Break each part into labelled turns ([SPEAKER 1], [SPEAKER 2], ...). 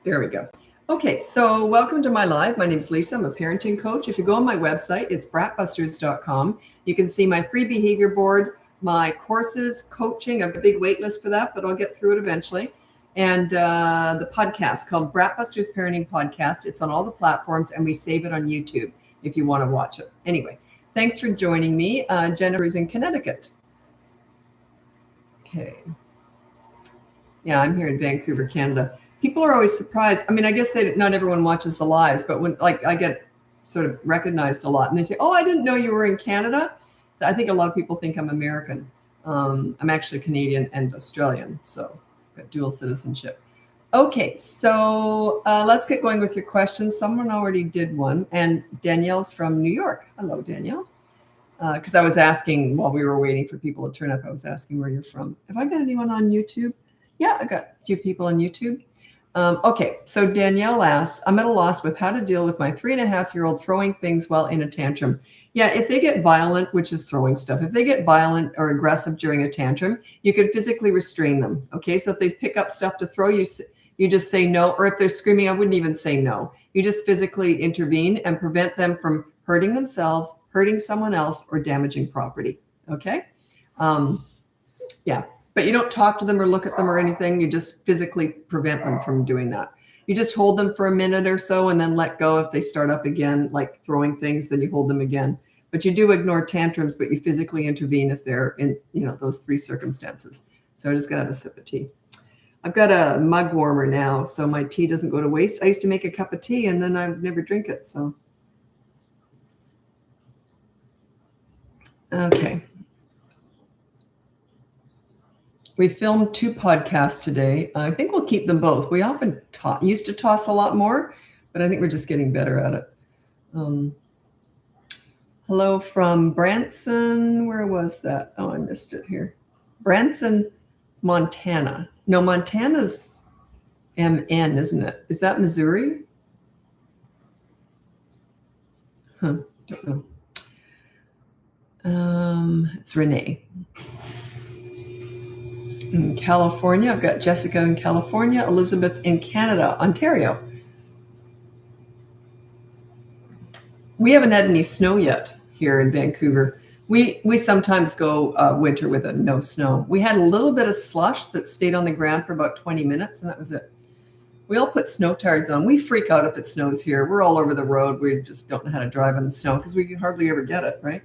[SPEAKER 1] There we go. Okay, so welcome to my live. My name is Lisa. I'm a parenting coach. If you go on my website, it's BratBusters.com. You can see my free behavior board, my courses, coaching. I've got a big wait list for that, but I'll get through it eventually. And the podcast called BratBusters Parenting Podcast. It's on all the platforms, and we save it on YouTube if you want to watch it. Anyway, thanks for joining me. Jennifer's in Connecticut. Okay. Yeah, I'm here in Vancouver, Canada. People are always surprised. I mean, I guess not everyone watches the lives, but when I get sort of recognized a lot and they say, "Oh, I didn't know you were in Canada." I think a lot of people think I'm American. I'm actually Canadian and Australian, so I've got dual citizenship. Okay, so let's get going with your questions. Someone already did one, and Danielle's from New York. Hello, Danielle. Because I was asking while we were waiting for people to turn up, I was asking where you're from. Have I got anyone on YouTube? Yeah, I got a few people on YouTube. Okay, so Danielle asks, I'm at a loss with how to deal with my 3.5-year-old throwing things while in a tantrum. Yeah, if they get violent, which is throwing stuff, if they get violent or aggressive during a tantrum, you can physically restrain them. Okay, so if they pick up stuff to throw, you just say no. Or if they're screaming, I wouldn't even say no. You just physically intervene and prevent them from hurting themselves, hurting someone else, or damaging property. Okay? Yeah. But you don't talk to them or look at them or anything. You just physically prevent them from doing that. You just hold them for a minute or so and then let go. If they start up again, like throwing things, then you hold them again. But you do ignore tantrums, but you physically intervene if they're in, those three circumstances. So I just got to have a sip of tea. I've got a mug warmer now, so my tea doesn't go to waste. I used to make a cup of tea and then I would never drink it. So, okay. We filmed 2 podcasts today. I think we'll keep them both. We often used to toss a lot more, but I think we're just getting better at it. Hello from Branson. Where was that? Oh, I missed it here. Branson, Montana. No, Montana's MN, isn't it? Is that Missouri? Don't know. It's Renee. In California, I've got Jessica in California, Elizabeth in Canada, Ontario. We haven't had any snow yet here in Vancouver. We sometimes go winter with no snow. We had a little bit of slush that stayed on the ground for about 20 minutes, and that was it. We all put snow tires on. We freak out if it snows here. We're all over the road. We just don't know how to drive in the snow because we can hardly ever get it, right?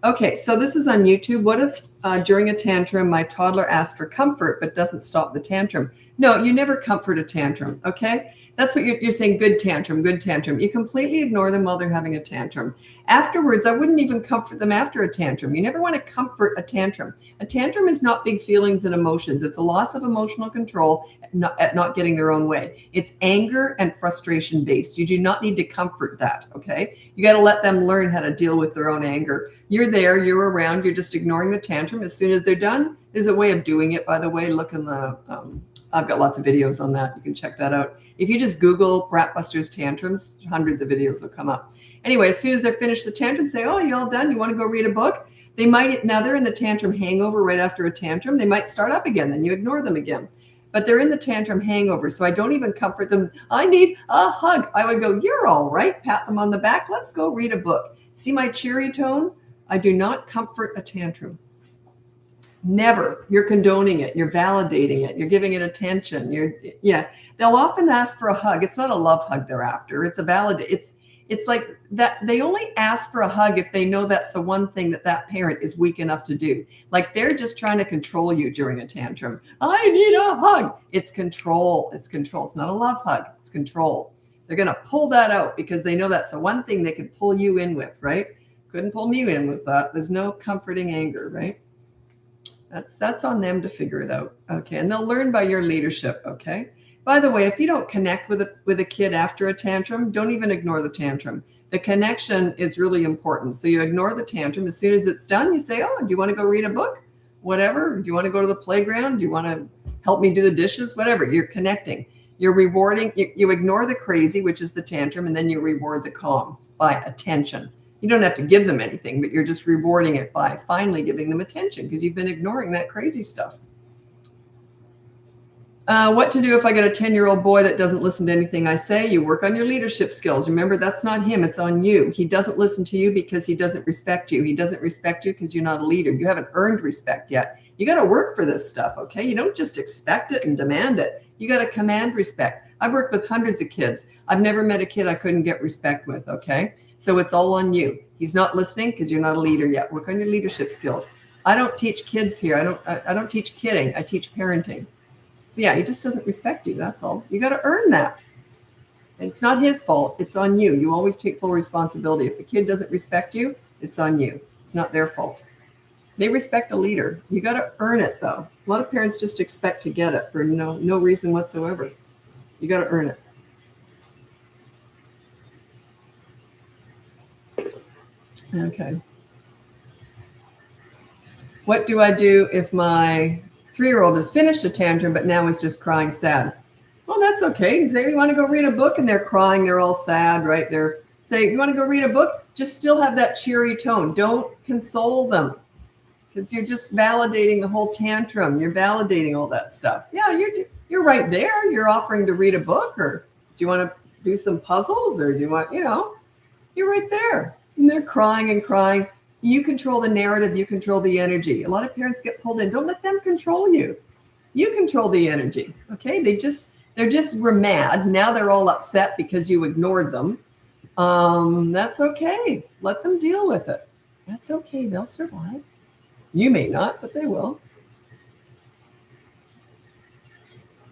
[SPEAKER 1] Okay, so this is on YouTube. What if during a tantrum, my toddler asks for comfort but doesn't stop the tantrum? No, you never comfort a tantrum, okay? That's what you're saying, good tantrum, good tantrum. You completely ignore them while they're having a tantrum. Afterwards, I wouldn't even comfort them after a tantrum. You never want to comfort a tantrum. A tantrum is not big feelings and emotions. It's a loss of emotional control at not getting their own way. It's anger and frustration based. You do not need to comfort that, okay? You got to let them learn how to deal with their own anger. You're there, you're around, you're just ignoring the tantrum. As soon as they're done, there's a way of doing it, by the way. Look in the, I've got lots of videos on that. You can check that out. If you just Google BratBusters tantrums, hundreds of videos will come up. Anyway, as soon as they're finished the tantrum, say, oh, you all done? You want to go read a book? They might, now they're in the tantrum hangover right after a tantrum. They might start up again, then you ignore them again. But they're in the tantrum hangover, so I don't even comfort them. I need a hug. I would go, you're all right. Pat them on the back. Let's go read a book. See my cheery tone? I do not comfort a tantrum. Never. You're condoning it. You're validating it. You're giving it attention. They'll often ask for a hug. It's not a love hug they're after. It's a it's like that. They only ask for a hug if they know that's the one thing that parent is weak enough to do. Like they're just trying to control you during a tantrum. I need a hug. It's control. It's control. It's not a love hug. It's control. They're going to pull that out because they know that's the one thing they can pull you in with, right? Couldn't pull me in with that. There's no comforting anger, right? That's on them to figure it out. Okay. And they'll learn by your leadership. Okay. By the way, if you don't connect with a kid after a tantrum, don't even ignore the tantrum. The connection is really important. So you ignore the tantrum. As soon as it's done, you say, oh, do you want to go read a book? Whatever. Do you want to go to the playground? Do you want to help me do the dishes? Whatever. You're connecting. You're rewarding. You ignore the crazy, which is the tantrum, and then you reward the calm by attention. You don't have to give them anything, but you're just rewarding it by finally giving them attention because you've been ignoring that crazy stuff. What to do if I get a 10-year-old boy that doesn't listen to anything I say? You work on your leadership skills. Remember, that's not him. It's on you. He doesn't listen to you because he doesn't respect you. He doesn't respect you because you're not a leader. You haven't earned respect yet. You got to work for this stuff, okay? You don't just expect it and demand it. You got to command respect. I've worked with hundreds of kids. I've never met a kid I couldn't get respect with, okay? So it's all on you. He's not listening because you're not a leader yet. Work on your leadership skills. I don't teach kids here. I don't teach kidding. I teach parenting. So yeah, he just doesn't respect you. That's all. You got to earn that. And it's not his fault. It's on you. You always take full responsibility. If the kid doesn't respect you, it's on you. It's not their fault. They respect a leader. You got to earn it, though. A lot of parents just expect to get it for no reason whatsoever. You got to earn it. Okay. What do I do if my 3-year-old has finished a tantrum, but now is just crying sad? Well, that's okay. Say you want to go read a book and they're crying, they're all sad, right? They're saying, you want to go read a book? Just still have that cheery tone. Don't console them because you're just validating the whole tantrum. You're validating all that stuff. Yeah, you're right there. You're offering to read a book, or do you want to do some puzzles, or do you want, you're right there. And they're crying and crying. You control the narrative. You control the energy. A lot of parents get pulled in. Don't let them control you. You control the energy. Okay. We're mad. Now they're all upset because you ignored them. That's okay. Let them deal with it. That's okay. They'll survive. You may not, but they will.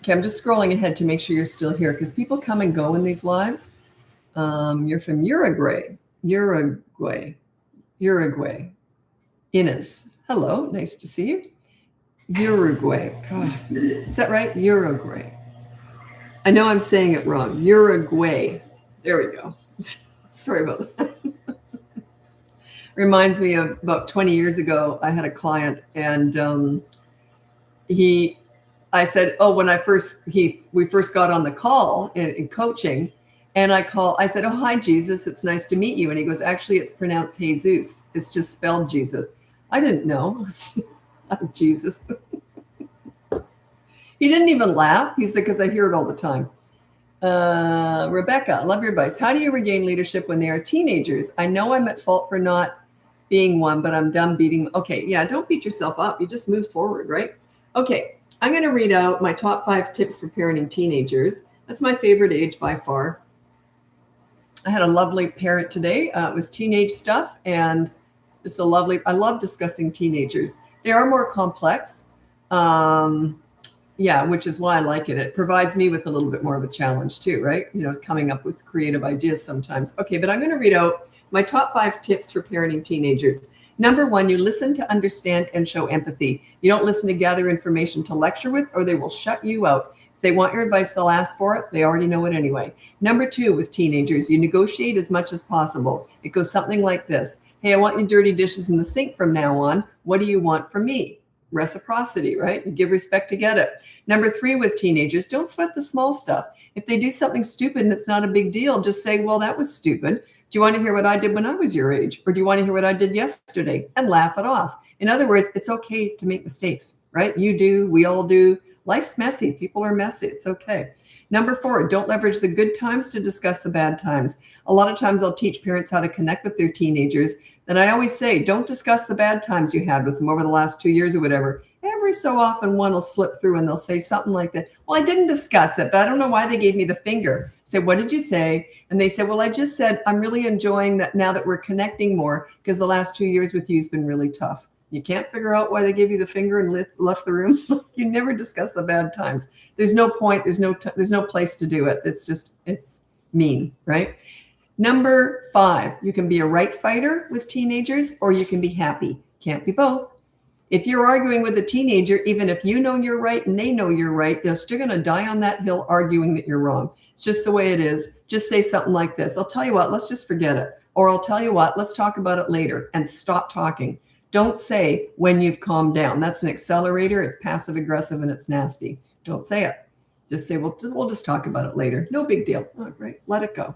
[SPEAKER 1] Okay. I'm just scrolling ahead to make sure you're still here because people come and go in these lives. You're from Uruguay. Inez. Hello. Nice to see you. Uruguay. God. Is that right? Uruguay. I know I'm saying it wrong. Uruguay. There we go. Sorry about that. Reminds me of about 20 years ago, I had a client and I said, when we first got on the call in coaching, and I said, oh, hi, Jesus. It's nice to meet you. And he goes, actually, it's pronounced Jesus. It's just spelled Jesus. I didn't know. Jesus. He didn't even laugh. He said, because I hear it all the time. Rebecca, I love your advice. How do you regain leadership when they are teenagers? I know I'm at fault for not being one, but I'm done beating. Okay, yeah, don't beat yourself up. You just move forward, right? Okay, I'm going to read out my top 5 tips for parenting teenagers. That's my favorite age by far. I had a lovely parent today. It was teenage stuff and just I love discussing teenagers. They are more complex. Which is why I like it. It provides me with a little bit more of a challenge too, right? Coming up with creative ideas sometimes. Okay, but I'm going to read out my top 5 tips for parenting teenagers. Number 1, you listen to understand and show empathy. You don't listen to gather information to lecture with, or they will shut you out. If they want your advice, they'll ask for it. They already know it anyway. Number 2, with teenagers, you negotiate as much as possible. It goes something like this. Hey, I want your dirty dishes in the sink from now on. What do you want from me? Reciprocity, right? You give respect to get it. Number 3, with teenagers, don't sweat the small stuff. If they do something stupid and it's not a big deal, just say, well, that was stupid. Do you want to hear what I did when I was your age? Or do you want to hear what I did yesterday? And laugh it off. In other words, it's okay to make mistakes, right? You do, we all do. Life's messy. People are messy. It's okay. Number 4, don't leverage the good times to discuss the bad times. A lot of times I'll teach parents how to connect with their teenagers. And I always say, don't discuss the bad times you had with them over the last 2 years or whatever. Every so often one will slip through and they'll say something like that. Well, I didn't discuss it, but I don't know why they gave me the finger. I said, what did you say? And they said, well, I just said, I'm really enjoying that now that we're connecting more because the last 2 years with you has been really tough. You can't figure out why they gave you the finger and left the room. You never discuss the bad times. There's no point. There's no place to do it. It's mean, right? Number 5, you can be a right fighter with teenagers or you can be happy. Can't be both. If you're arguing with a teenager, even if you know you're right and they know you're right, they're still going to die on that hill arguing that you're wrong. It's just the way it is. Just say something like this. I'll tell you what, let's just forget it. Or I'll tell you what, let's talk about it later, and stop talking. Don't say when you've calmed down. That's an accelerator. It's passive aggressive and it's nasty. Don't say it. Just say, well, we'll just talk about it later. No big deal. All right, let it go.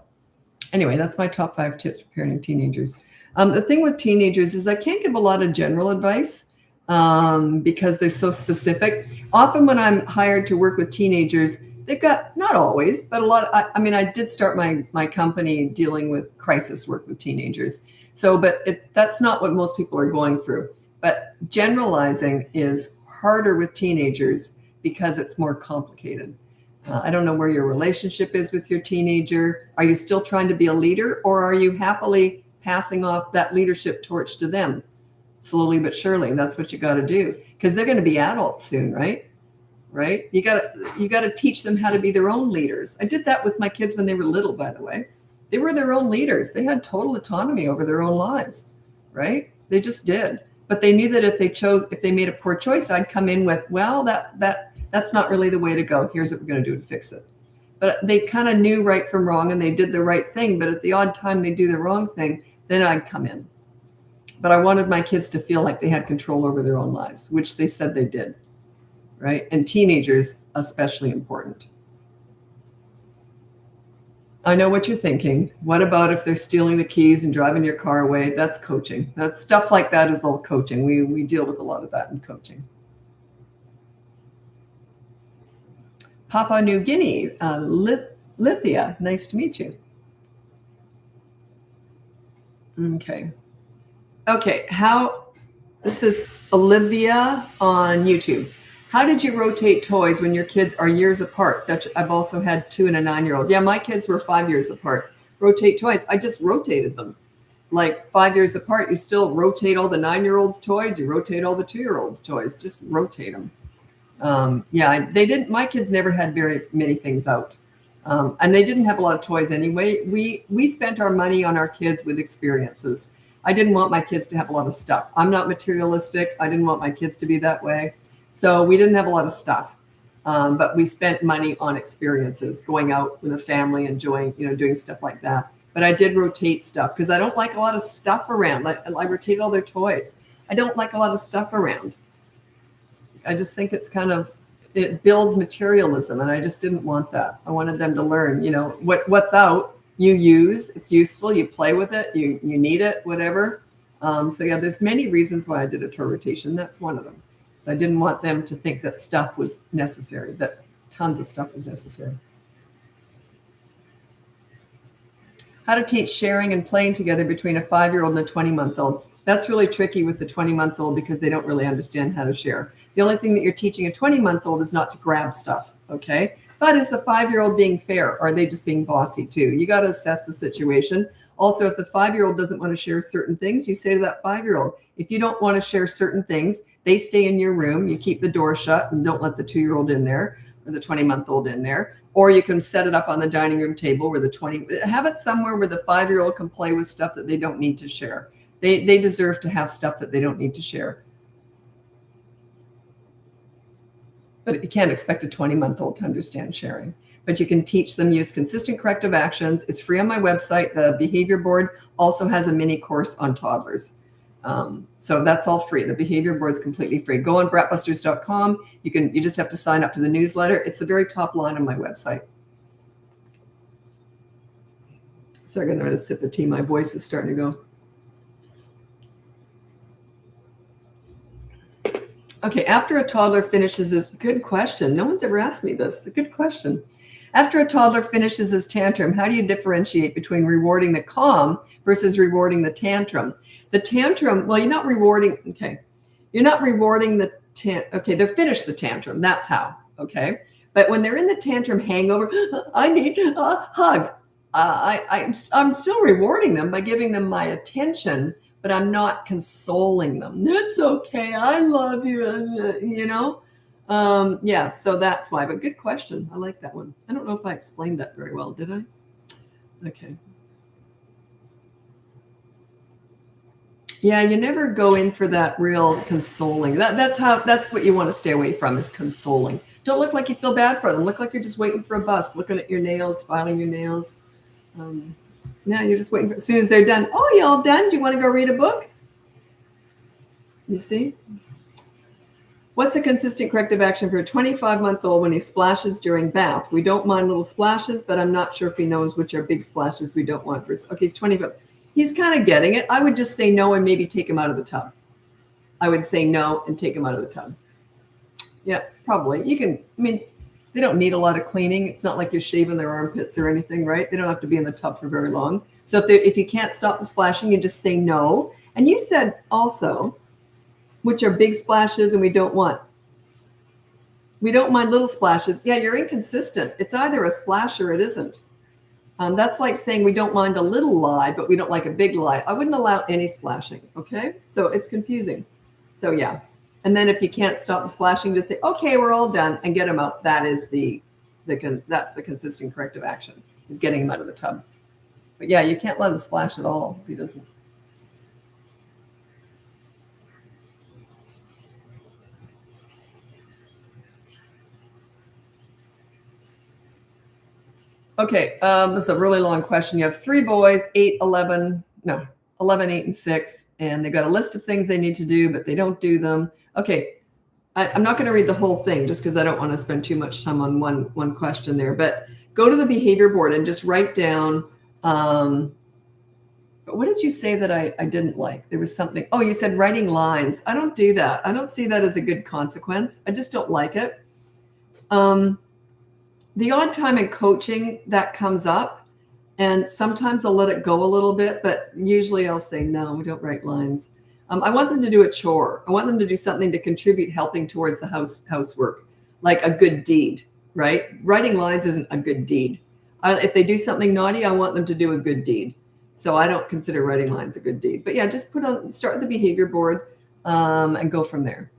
[SPEAKER 1] Anyway, that's my top 5 tips for parenting teenagers. The thing with teenagers is I can't give a lot of general advice. because they're so specific. Often when I'm hired to work with teenagers, they've got, not always, but a lot. I mean, I did start my company dealing with crisis work with teenagers. So, but that's not what most people are going through. But generalizing is harder with teenagers because it's more complicated. I don't know where your relationship is with your teenager. Are you still trying to be a leader, or are you happily passing off that leadership torch to them? Slowly but surely. That's what you got to do, because they're going to be adults soon, right? Right? You got to teach them how to be their own leaders. I did that with my kids when they were little, by the way. They were their own leaders. They had total autonomy over their own lives, right? They just did. But they knew that if they made a poor choice, I'd come in with, well, that's not really the way to go. Here's what we're going to do to fix it. But they kind of knew right from wrong, and they did the right thing. But at the odd time they do the wrong thing, then I'd come in. But I wanted my kids to feel like they had control over their own lives, which they said they did, right? And teenagers, especially important. I know what you're thinking. What about if they're stealing the keys and driving your car away? That's coaching. That's stuff like that is all coaching. We deal with a lot of that in coaching. Papua New Guinea, Lithia, nice to meet you. Okay. This is Olivia on YouTube. How did you rotate toys when your kids are years apart? I've also had 2 and a 9-year-old. Yeah, my kids were 5 years apart. Rotate toys. I just rotated them. Like 5 years apart, you still rotate all the 9-year-olds' toys. You rotate all the 2-year-olds' toys. Just rotate them. My kids never had very many things out. And they didn't have a lot of toys anyway. We spent our money on our kids with experiences. I didn't want my kids to have a lot of stuff. I'm not materialistic. I didn't want my kids to be that way. So we didn't have a lot of stuff. But we spent money on experiences, going out with a family, enjoying, doing stuff like that. But I did rotate stuff because I don't like a lot of stuff around. I rotated all their toys. I don't like a lot of stuff around. I just think it builds materialism, and I just didn't want that. I wanted them to learn, what's out, you use, it's useful, you play with it, you need it, whatever. There's many reasons why I did a toy rotation. That's one of them. So I didn't want them to think that stuff was necessary, that tons of stuff was necessary. How to teach sharing and playing together between a 5-year-old and a 20-month-old. That's really tricky with the 20-month-old because they don't really understand how to share. The only thing that you're teaching a 20-month-old is not to grab stuff, okay? But is the 5-year-old being fair? Or are they just being bossy too? You got to assess the situation. Also, if the 5-year-old doesn't want to share certain things, you say to that 5-year-old, if you don't want to share certain things, they stay in your room, you keep the door shut and don't let the 2-year-old in there or the 20-month-old in there. Or you can set it up on the dining room table where have it somewhere where the 5-year-old can play with stuff that they don't need to share. They deserve to have stuff that they don't need to share. But you can't expect a 20-month-old to understand sharing. But you can teach them, use consistent corrective actions. It's free on my website. The behavior board also has a mini course on toddlers. So that's all free. The behavior board is completely free. Go on BratBusters.com. You just have to sign up to the newsletter. It's the very top line on my website. Sorry, I'm going to sip the tea. My voice is starting to go. Okay, after a toddler finishes his, good question. No one's ever asked me this. A good question. After a toddler finishes his tantrum, how do you differentiate between rewarding the calm versus rewarding the tantrum? The tantrum, well, you're not rewarding, okay. You're not rewarding the okay, they're finished the tantrum. That's how, okay. But when they're in the tantrum hangover, I need a hug. I'm still rewarding them by giving them my attention, but I'm not consoling them. That's okay. I love you. So that's why. But good question. I like that one. I don't know if I explained that very well. Did I? Okay. Yeah, you never go in for that real consoling. That's what you want to stay away from, is consoling. Don't look like you feel bad for them. Look like you're just waiting for a bus, looking at your nails, filing your nails. No, you're just waiting as soon as they're done. Oh, you all done? Do you want to go read a book? You see? What's a consistent corrective action for a 25-month-old when he splashes during bath? We don't mind little splashes, but I'm not sure if he knows which are big splashes we don't want. Okay, he's 25. He's kind of getting it. I would just say no and maybe take him out of the tub. I would say no and take them out of the tub. Yeah, probably. You can, I mean, they don't need a lot of cleaning. It's not like you're shaving their armpits or anything, right? They don't have to be in the tub for very long. So if you can't stop the splashing, you just say no. And you said also, which are big splashes and we don't want. We don't mind little splashes. Yeah, you're inconsistent. It's either a splash or it isn't. That's like saying we don't mind a little lie, but we don't like a big lie. I wouldn't allow any splashing, okay? So it's confusing. So yeah. And then if you can't stop the splashing, just say, okay, we're all done, and get them out. That is that's the consistent corrective action, is getting him out of the tub. But yeah, you can't let him splash at all if he doesn't. Okay, this is a really long question. You have 3 boys, 11, 8, and 6, and they've got a list of things they need to do, but they don't do them. Okay, I'm not going to read the whole thing just because I don't want to spend too much time on one question there. But go to the behavior board and just write down. What did you say that I didn't like? There was something. Oh, you said writing lines. I don't do that. I don't see that as a good consequence. I just don't like it. The odd time in coaching that comes up, and sometimes I'll let it go a little bit, but usually I'll say, no, we don't write lines. I want them to do a chore. I want them to do something to contribute, helping towards the housework, like a good deed, right? Writing lines isn't a good deed. If they do something naughty, I want them to do a good deed. So I don't consider writing lines a good deed. But yeah, just start the behavior board and go from there.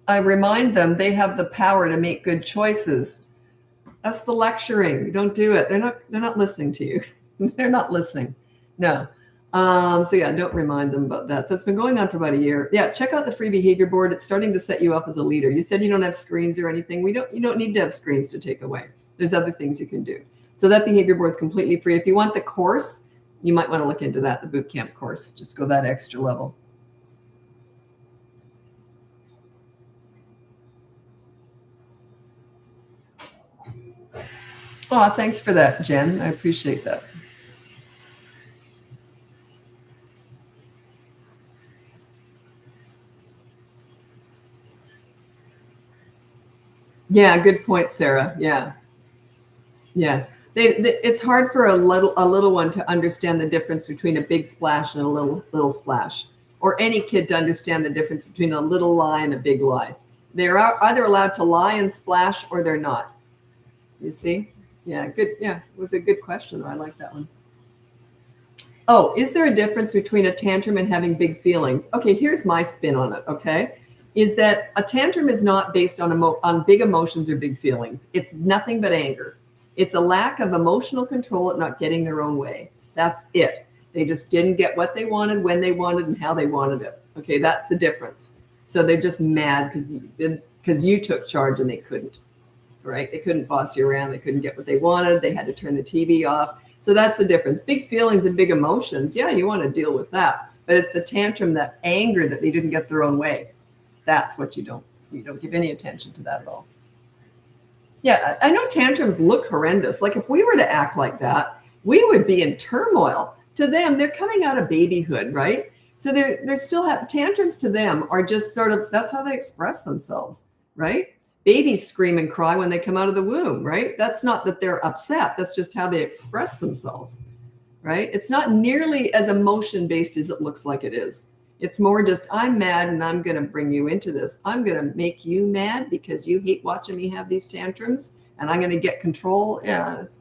[SPEAKER 1] I remind them they have the power to make good choices. That's the lecturing. Don't do it. They're not listening to you. They're not listening. No. So yeah, don't remind them about that. So it's been going on for about a year. Yeah, check out the free behavior board. It's starting to set you up as a leader. You said you don't have screens or anything. You don't need to have screens to take away. There's other things you can do. So that behavior board is completely free. If you want the course, you might want to look into that, the boot camp course. Just go that extra level. Oh, thanks for that, Jen. I appreciate that. Yeah, good point, Sarah. Yeah. Yeah. It's hard for a little one to understand the difference between a big splash and a little splash, or any kid to understand the difference between a little lie and a big lie. They're either allowed to lie and splash or they're not. You see? Yeah, good. Yeah, it was a good question, though. I like that one. Oh, is there a difference between a tantrum and having big feelings? Okay, here's my spin on it, okay? Is that a tantrum is not based on big emotions or big feelings. It's nothing but anger. It's a lack of emotional control at not getting their own way. That's it. They just didn't get what they wanted, when they wanted, and how they wanted it. Okay, that's the difference. So they're just mad because you took charge and they couldn't. Right? They couldn't boss you around. They couldn't get what they wanted. They had to turn the TV off. So that's the difference. Big feelings and big emotions. Yeah, you want to deal with that. But it's the tantrum, that anger that they didn't get their own way. That's what you don't give any attention to that at all. Yeah, I know tantrums look horrendous. Like if we were to act like that, we would be in turmoil. To them, they're coming out of babyhood, right? So they're still have tantrums. To them are just sort of, that's how they express themselves, right? Babies scream and cry when they come out of the womb, right? That's not that they're upset. That's just how they express themselves, right? It's not nearly as emotion-based as it looks like it is. It's more just, I'm mad and I'm going to bring you into this. I'm going to make you mad because you hate watching me have these tantrums, and I'm going to get control. Yeah, it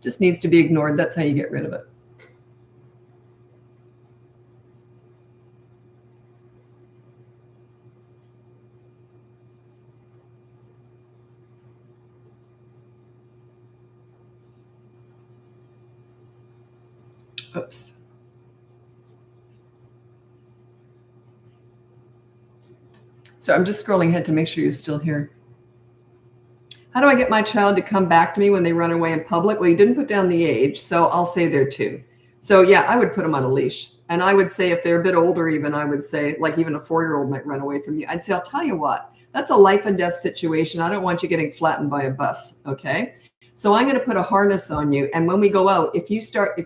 [SPEAKER 1] just needs to be ignored. That's how you get rid of it. Oops. So I'm just scrolling ahead to make sure you're still here. How do I get my child to come back to me when they run away in public? Well, you didn't put down the age, so I'll say there too. So yeah, I would put them on a leash. And I would say if they're a bit older even, I would say, like even a 4-year-old might run away from you. I'd say, I'll tell you what, That's a life and death situation. I don't want you getting flattened by a bus. Okay. So I'm going to put a harness on you. And when we go out, if you start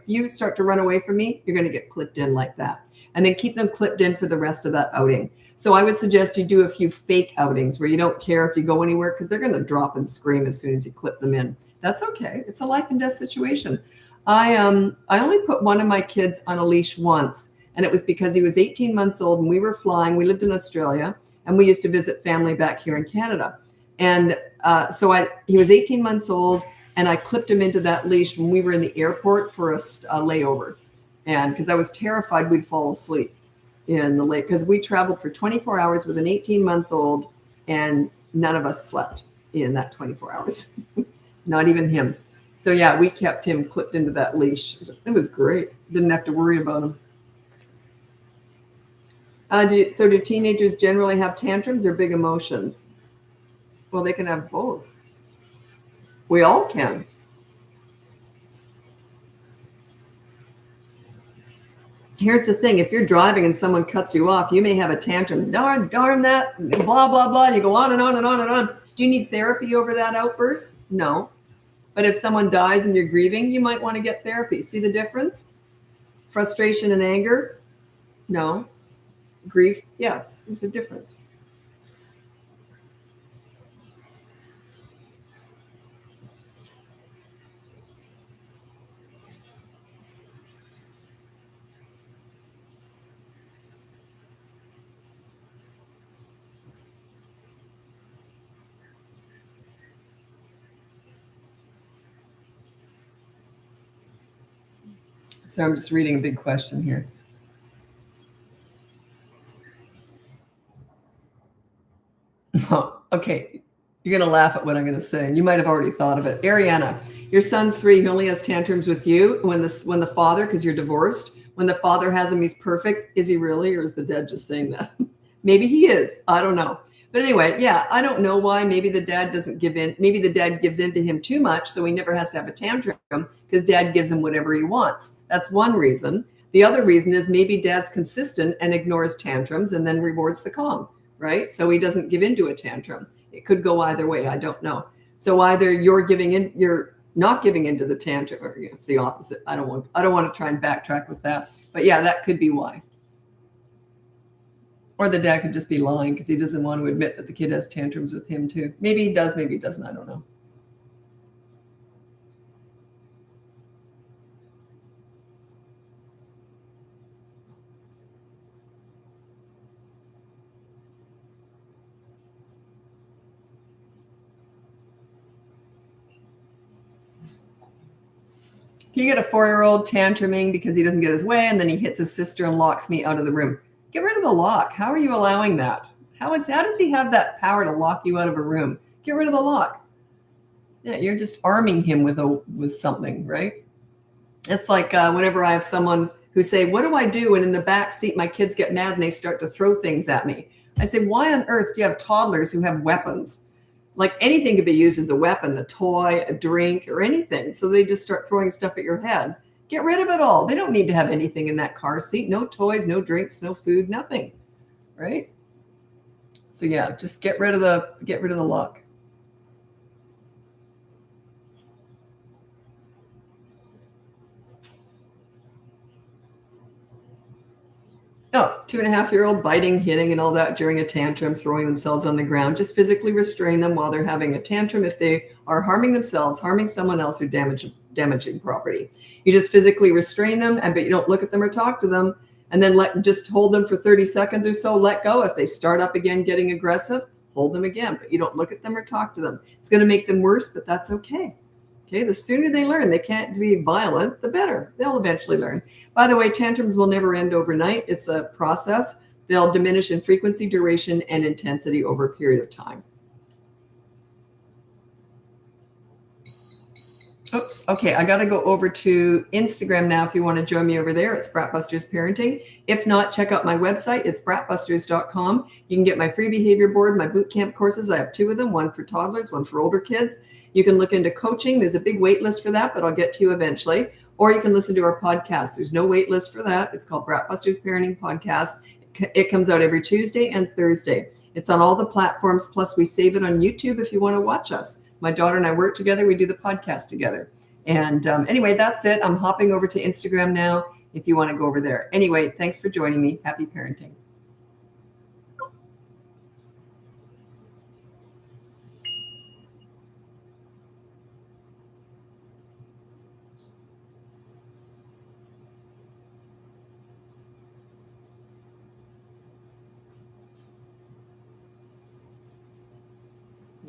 [SPEAKER 1] to run away from me, you're going to get clipped in like that. And then keep them clipped in for the rest of that outing. So I would suggest you do a few fake outings where you don't care if you go anywhere, because they're going to drop and scream as soon as you clip them in. That's okay. It's a life and death situation. I only put one of my kids on a leash once, and it was because he was 18 months old and we were flying. We lived in Australia and we used to visit family back here in Canada. And he was 18 months old, and I clipped him into that leash when we were in the airport for a layover. And because I was terrified we'd fall asleep in the lake, because we traveled for 24 hours with an 18-month-old, and none of us slept in that 24 hours, not even him. So yeah, we kept him clipped into that leash. It was great. Didn't have to worry about him. Do teenagers generally have tantrums or big emotions? Well, they can have both. We all can. Here's the thing. If you're driving and someone cuts you off, you may have a tantrum. Darn that, blah, blah, blah. You go on and on and on and on. Do you need therapy over that outburst? No. But if someone dies and you're grieving, you might want to get therapy. See the difference? Frustration and anger? No. Grief? Yes, there's a difference. So I'm just reading a big question here. Oh, okay. You're going to laugh at what I'm going to say. You might have already thought of it. Ariana, your son's 3. He only has tantrums with you. When the father, because you're divorced, when the father has him, he's perfect. Is he really? Or is the dad just saying that? Maybe he is. I don't know. But anyway, yeah, I don't know why. Maybe the dad doesn't give in. Maybe the dad gives in to him too much, so he never has to have a tantrum because dad gives him whatever he wants. That's one reason. The other reason is maybe dad's consistent and ignores tantrums and then rewards the calm, right? So he doesn't give into a tantrum. It could go either way. I don't know. So either you're not giving into the tantrum, or it's the opposite. I don't want to try and backtrack with that. But yeah, that could be why. Or the dad could just be lying because he doesn't want to admit that the kid has tantrums with him too. Maybe he does, maybe he doesn't. I don't know. Can you get a 4-year-old tantruming because he doesn't get his way and then he hits his sister and locks me out of the room? Get rid of the lock. How are you allowing that? How does he have that power to lock you out of a room? Get rid of the lock. Yeah, you're just arming him with something, right? It's like whenever I have someone who say, what do I do? And in the back seat, my kids get mad and they start to throw things at me. I say, why on earth do you have toddlers who have weapons? Like anything could be used as a weapon, a toy, a drink, or anything. So they just start throwing stuff at your head. Get rid of it all. They don't need to have anything in that car seat. No toys, no drinks, no food, nothing. Right? So yeah, just get rid of the lock. Oh, 2.5-year-old biting, hitting, and all that during a tantrum, throwing themselves on the ground. Just physically restrain them while they're having a tantrum. If they are harming themselves, harming someone else, or damaging property, you just physically restrain them, but you don't look at them or talk to them. And then just hold them for 30 seconds or so. Let go. If they start up again getting aggressive, hold them again, but you don't look at them or talk to them. It's going to make them worse, but that's okay. Okay, the sooner they learn they can't be violent, the better. They'll eventually learn. By the way, tantrums will never end overnight. It's a process. They'll diminish in frequency, duration, and intensity over a period of time. Oops. Okay, I got to go over to Instagram now if you want to join me over there. It's BratBusters Parenting. If not, check out my website. It's BratBusters.com. You can get my free behavior board, my boot camp courses. I have 2 of them, one for toddlers, one for older kids. You can look into coaching. There's a big wait list for that, but I'll get to you eventually. Or you can listen to our podcast. There's no wait list for that. It's called BratBusters Parenting Podcast. It comes out every Tuesday and Thursday. It's on all the platforms. Plus, we save it on YouTube if you want to watch us. My daughter and I work together. We do the podcast together. And anyway, that's it. I'm hopping over to Instagram now if you want to go over there. Anyway, thanks for joining me. Happy parenting.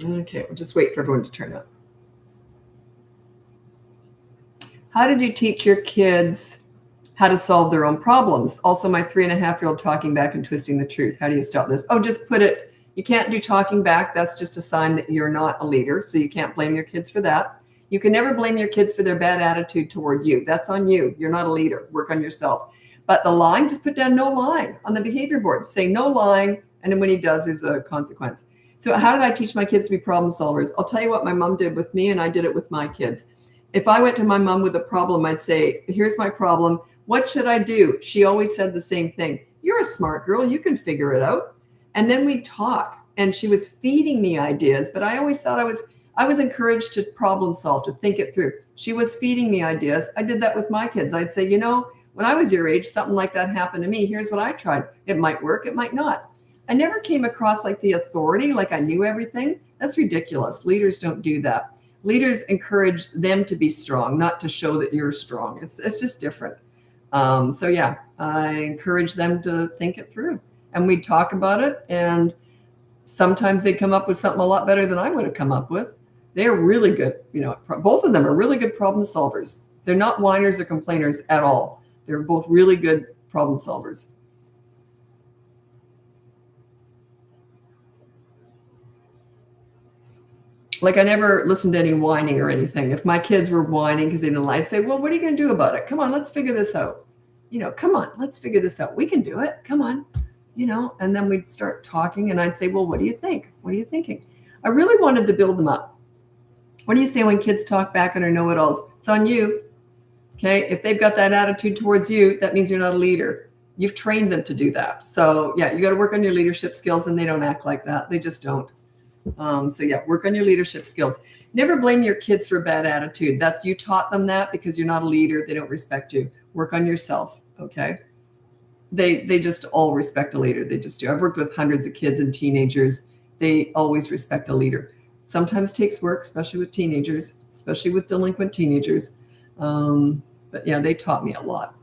[SPEAKER 1] Okay, we'll just wait for everyone to turn up. How did you teach your kids how to solve their own problems? Also, my 3.5-year-old talking back and twisting the truth. How do you stop this? Oh, just put it. You can't do talking back. That's just a sign that you're not a leader. So you can't blame your kids for that. You can never blame your kids for their bad attitude toward you. That's on you. You're not a leader. Work on yourself. But the lying, just put down no lying on the behavior board. Say no lying. And then when he does, there's a consequence. So how did I teach my kids to be problem solvers? I'll tell you what my mom did with me, and I did it with my kids. If I went to my mom with a problem, I'd say, here's my problem. What should I do? She always said the same thing. You're a smart girl. You can figure it out. And then we'd talk. And she was feeding me ideas, but I always thought I was encouraged to problem solve, to think it through. She was feeding me ideas. I did that with my kids. I'd say, when I was your age, something like that happened to me. Here's what I tried. It might work. It might not. I never came across like the authority, like I knew everything. That's ridiculous. Leaders don't do that. Leaders encourage them to be strong, not to show that you're strong. It's just different. So yeah, I encourage them to think it through. And we'd talk about it. And sometimes they'd come up with something a lot better than I would have come up with. They're really good. Both of them are really good problem solvers. They're not whiners or complainers at all. They're both really good problem solvers. Like I never listened to any whining or anything. If my kids were whining because they didn't like, I'd say, well, what are you going to do about it? Come on, let's figure this out. Come on, let's figure this out. We can do it. Come on. And then we'd start talking and I'd say, well, what do you think? What are you thinking? I really wanted to build them up. What do you say when kids talk back and are know-it-alls? It's on you. Okay. If they've got that attitude towards you, that means you're not a leader. You've trained them to do that. So yeah, you got to work on your leadership skills, and they don't act like that. They just don't. So yeah, work on your leadership skills. Never blame your kids for a bad attitude. That's you taught them that because you're not a leader. They don't respect you. Work on yourself. Okay. They just all respect a leader. They just do. I've worked with hundreds of kids and teenagers. They always respect a leader. Sometimes takes work, especially with teenagers, especially with delinquent teenagers. But yeah, they taught me a lot.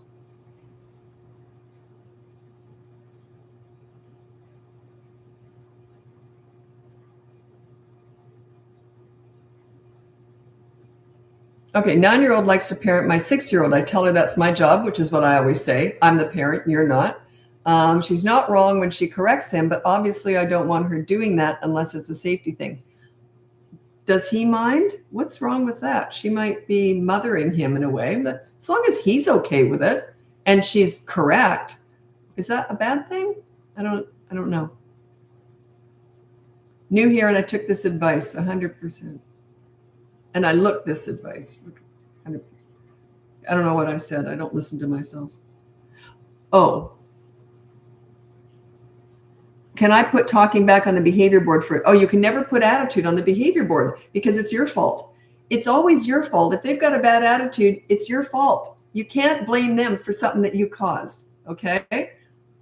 [SPEAKER 1] Okay, 9-year-old likes to parent my 6-year-old. I tell her that's my job, which is what I always say. I'm the parent, you're not. She's not wrong when she corrects him, but obviously I don't want her doing that unless it's a safety thing. Does he mind? What's wrong with that? She might be mothering him in a way, but as long as he's okay with it and she's correct, is that a bad thing? I don't know. New here, and I took this advice 100%. And I looked this advice. I don't know what I said. I don't listen to myself. Oh. Can I put talking back on the behavior board you can never put attitude on the behavior board because it's your fault. It's always your fault. If they've got a bad attitude, it's your fault. You can't blame them for something that you caused. Okay?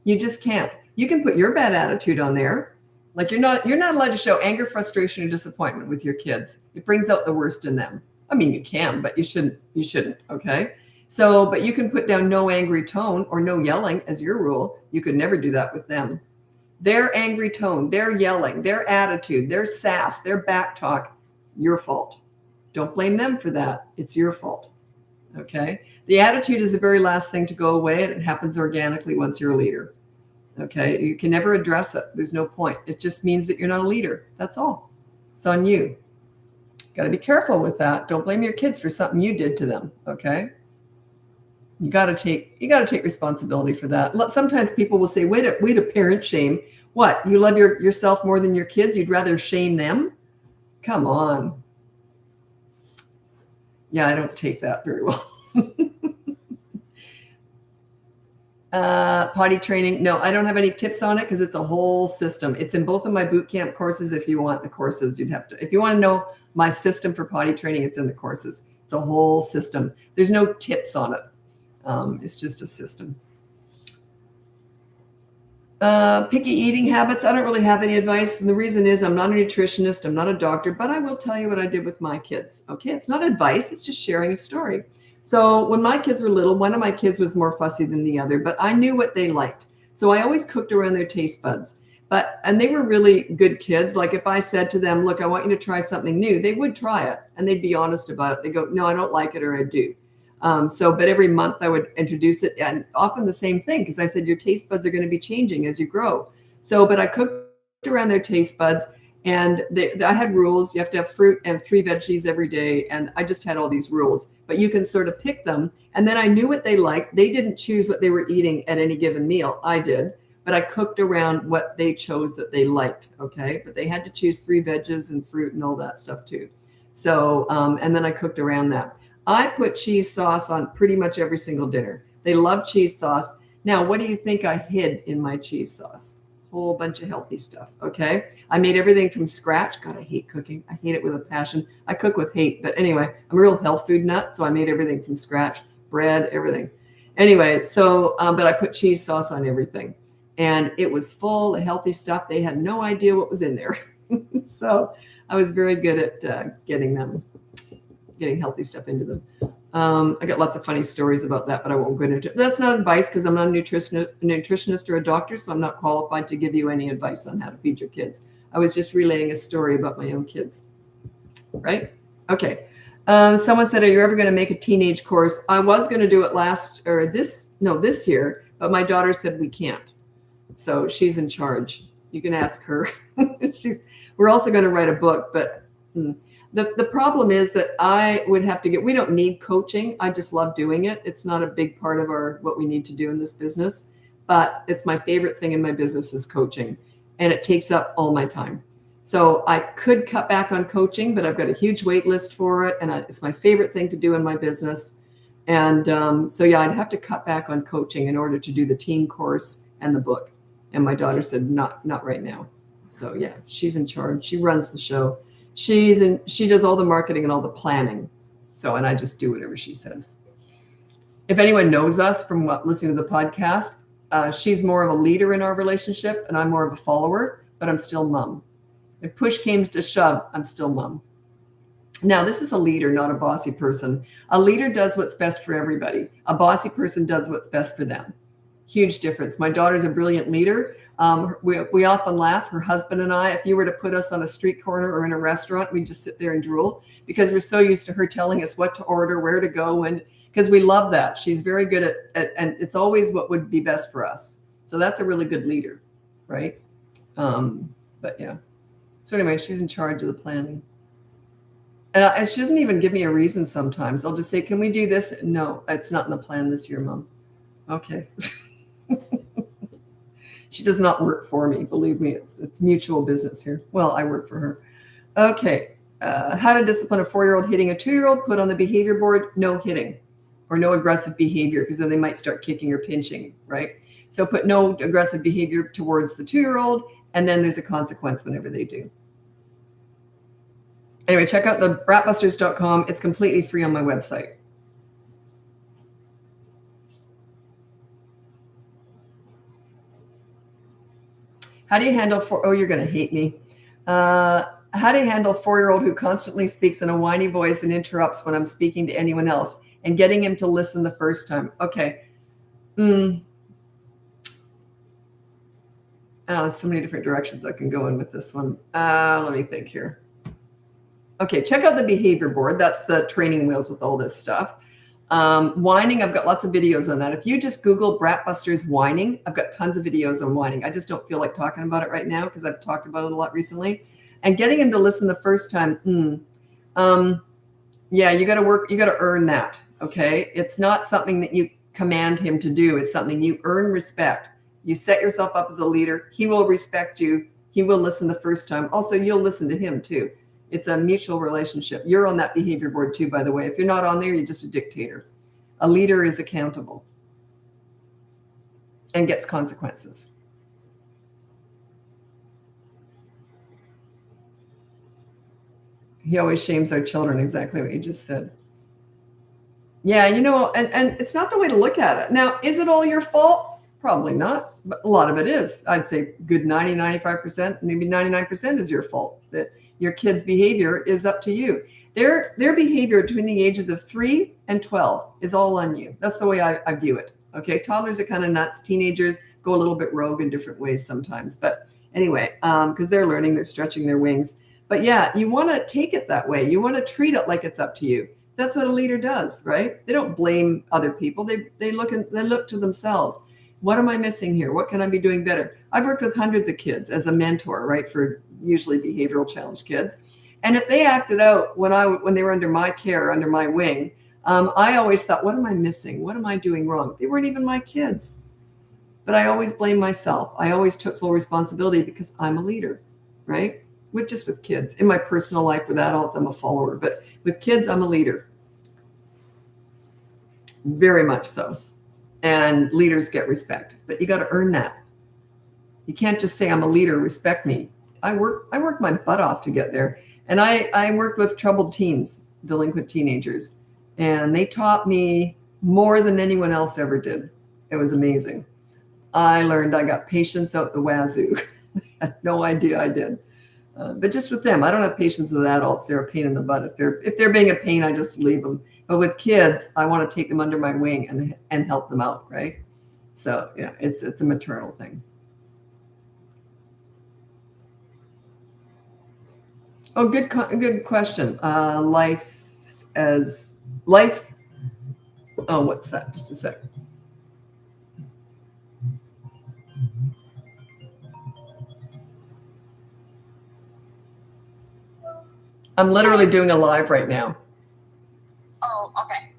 [SPEAKER 1] You just can't. You can put your bad attitude on there. Like you're not allowed to show anger, frustration, or disappointment with your kids. It brings out the worst in them. I mean, you can, but you shouldn't. Okay. So, but you can put down no angry tone or no yelling as your rule. You could never do that with them. Their angry tone, their yelling, their attitude, their sass, their back talk, your fault. Don't blame them for that. It's your fault. Okay. The attitude is the very last thing to go away, and it happens organically once you're a leader. Okay, you can never address it. There's no point. It just means that you're not a leader. That's all. It's on you. Got to be careful with that. Don't blame your kids for something you did to them. Okay, you got to take responsibility for that. Sometimes people will say, "Wait a parent shame." What? You love yourself more than your kids? You'd rather shame them? Come on. Yeah, I don't take that very well. Potty training. No, I don't have any tips on it because it's a whole system. It's in both of my boot camp courses. If you want the courses, you'd have to, if you want to know my system for potty training, it's in the courses. It's a whole system. There's no tips on it. It's just a system. Picky eating habits. I don't really have any advice. And the reason is I'm not a nutritionist. I'm not a doctor, but I will tell you what I did with my kids. Okay. It's not advice. It's just sharing a story. So when my kids were little, one of my kids was more fussy than the other, but I knew what they liked. So I always cooked around their taste buds. And they were really good kids. Like if I said to them, look, I want you to try something new, they would try it and they'd be honest about it. They go, no, I don't like it, or I do. But every month I would introduce it, and often the same thing, because I said your taste buds are going to be changing as you grow. But I cooked around their taste buds, and I had rules. You have to have fruit and 3 veggies every day. And I just had all these rules, but you can sort of pick them. And then I knew what they liked. They didn't choose what they were eating at any given meal. I did, but I cooked around what they chose that they liked. Okay. But they had to choose 3 veggies and fruit and all that stuff too. And then I cooked around that. I put cheese sauce on pretty much every single dinner. They love cheese sauce. Now, what do you think I hid in my cheese sauce? Whole bunch of healthy stuff. Okay. I made everything from scratch. God, I hate cooking. I hate it with a passion. I cook with hate, but anyway, I'm a real health food nut. So I made everything from scratch, bread, everything. Anyway, but I put cheese sauce on everything, and it was full of healthy stuff. They had no idea what was in there. So I was very good at getting healthy stuff into them. I got lots of funny stories about that, but I won't go into it. That's not advice because I'm not a nutritionist or a doctor, so I'm not qualified to give you any advice on how to feed your kids. I was just relaying a story about my own kids, right? Okay. Someone said, are you ever going to make a teenage course? I was going to do it this year, but my daughter said we can't. So she's in charge. You can ask her. We're also going to write a book, but the problem is that I would have to we don't need coaching. I just love doing it. It's not a big part of what we need to do in this business, but it's my favorite thing in my business is coaching, and it takes up all my time. So I could cut back on coaching, but I've got a huge wait list for it, and it's my favorite thing to do in my business. And I'd have to cut back on coaching in order to do the teen course and the book. And my daughter said, not right now. So yeah, she's in charge. She runs the show. She does all the marketing and all the planning. And I just do whatever she says. If anyone knows us from listening to the podcast, she's more of a leader in our relationship and I'm more of a follower, but I'm still mom. If push came to shove, I'm still mom. Now, this is a leader, not a bossy person. A leader does what's best for everybody. A bossy person does what's best for them. Huge difference. My daughter's a brilliant leader. We often laugh, her husband and I, if you were to put us on a street corner or in a restaurant, we'd just sit there and drool because we're so used to her telling us what to order, where to go, and because we love that. She's very good at and it's always what would be best for us. So that's a really good leader, right? But yeah. So anyway, she's in charge of the planning. And she doesn't even give me a reason sometimes. I'll just say, can we do this? No, it's not in the plan this year, Mom. Okay. She does not work for me. Believe me, it's mutual business here. Well, I work for her. Okay. How to discipline a 4-year-old hitting a 2-year-old. Put on the behavior board, no hitting or no aggressive behavior, because then they might start kicking or pinching, right? So put no aggressive behavior towards the 2-year-old, and then there's a consequence whenever they do. Anyway, check out the BratBusters.com. It's completely free on my website. How do you handle you're going to hate me. How do you handle a 4-year-old who constantly speaks in a whiny voice and interrupts when I'm speaking to anyone else and getting him to listen the first time? Okay. There's so many different directions I can go in with this one. Let me think here. Okay, check out the behavior board. That's the training wheels with all this stuff. Whining, I've got lots of videos on that. If you just Google BratBusters whining, I've got tons of videos on whining. I just don't feel like talking about it right now because I've talked about it a lot recently. And getting him to listen the first time, yeah, you got to earn that, okay? It's not something that you command him to do. It's something you earn respect. You set yourself up as a leader. He will respect you. He will listen the first time. Also, you'll listen to him too. It's a mutual relationship. You're on that behavior board too, by the way. If you're not on there, you're just a dictator. A leader is accountable. and gets consequences. He always shames our children, exactly what you just said. Yeah, and it's not the way to look at it. Now, is it all your fault? Probably not, but a lot of it is. I'd say good 90, 95%, maybe 99% is your fault. That your kid's behavior is up to you. Their behavior between the ages of 3 and 12 is all on you. That's the way I view it. Okay, toddlers are kind of nuts. Teenagers go a little bit rogue in different ways sometimes. But anyway, because they're learning, they're stretching their wings. But yeah, you want to take it that way. You want to treat it like it's up to you. That's what a leader does, right? They don't blame other people. They look to themselves. What am I missing here? What can I be doing better? I've worked with hundreds of kids as a mentor, right, for usually behavioral challenge kids. And if they acted out when they were under my care, under my wing, I always thought, what am I missing? What am I doing wrong? They weren't even my kids. But I always blamed myself. I always took full responsibility because I'm a leader, right? Just with kids. In my personal life with adults, I'm a follower. But with kids, I'm a leader. Very much so. And leaders get respect. But you got to earn that. You can't just say, I'm a leader, respect me. I worked my butt off to get there. And I worked with troubled teens, delinquent teenagers. And they taught me more than anyone else ever did. It was amazing. I learned I got patience out the wazoo. I had no idea I did. But just with them, I don't have patience with adults. They're a pain in the butt. If they're being a pain, I just leave them. But with kids, I want to take them under my wing and help them out, right? So yeah, it's a maternal thing. Oh, good question. Life. Oh, what's that? Just a sec. I'm literally doing a live right now.
[SPEAKER 2] Oh, okay.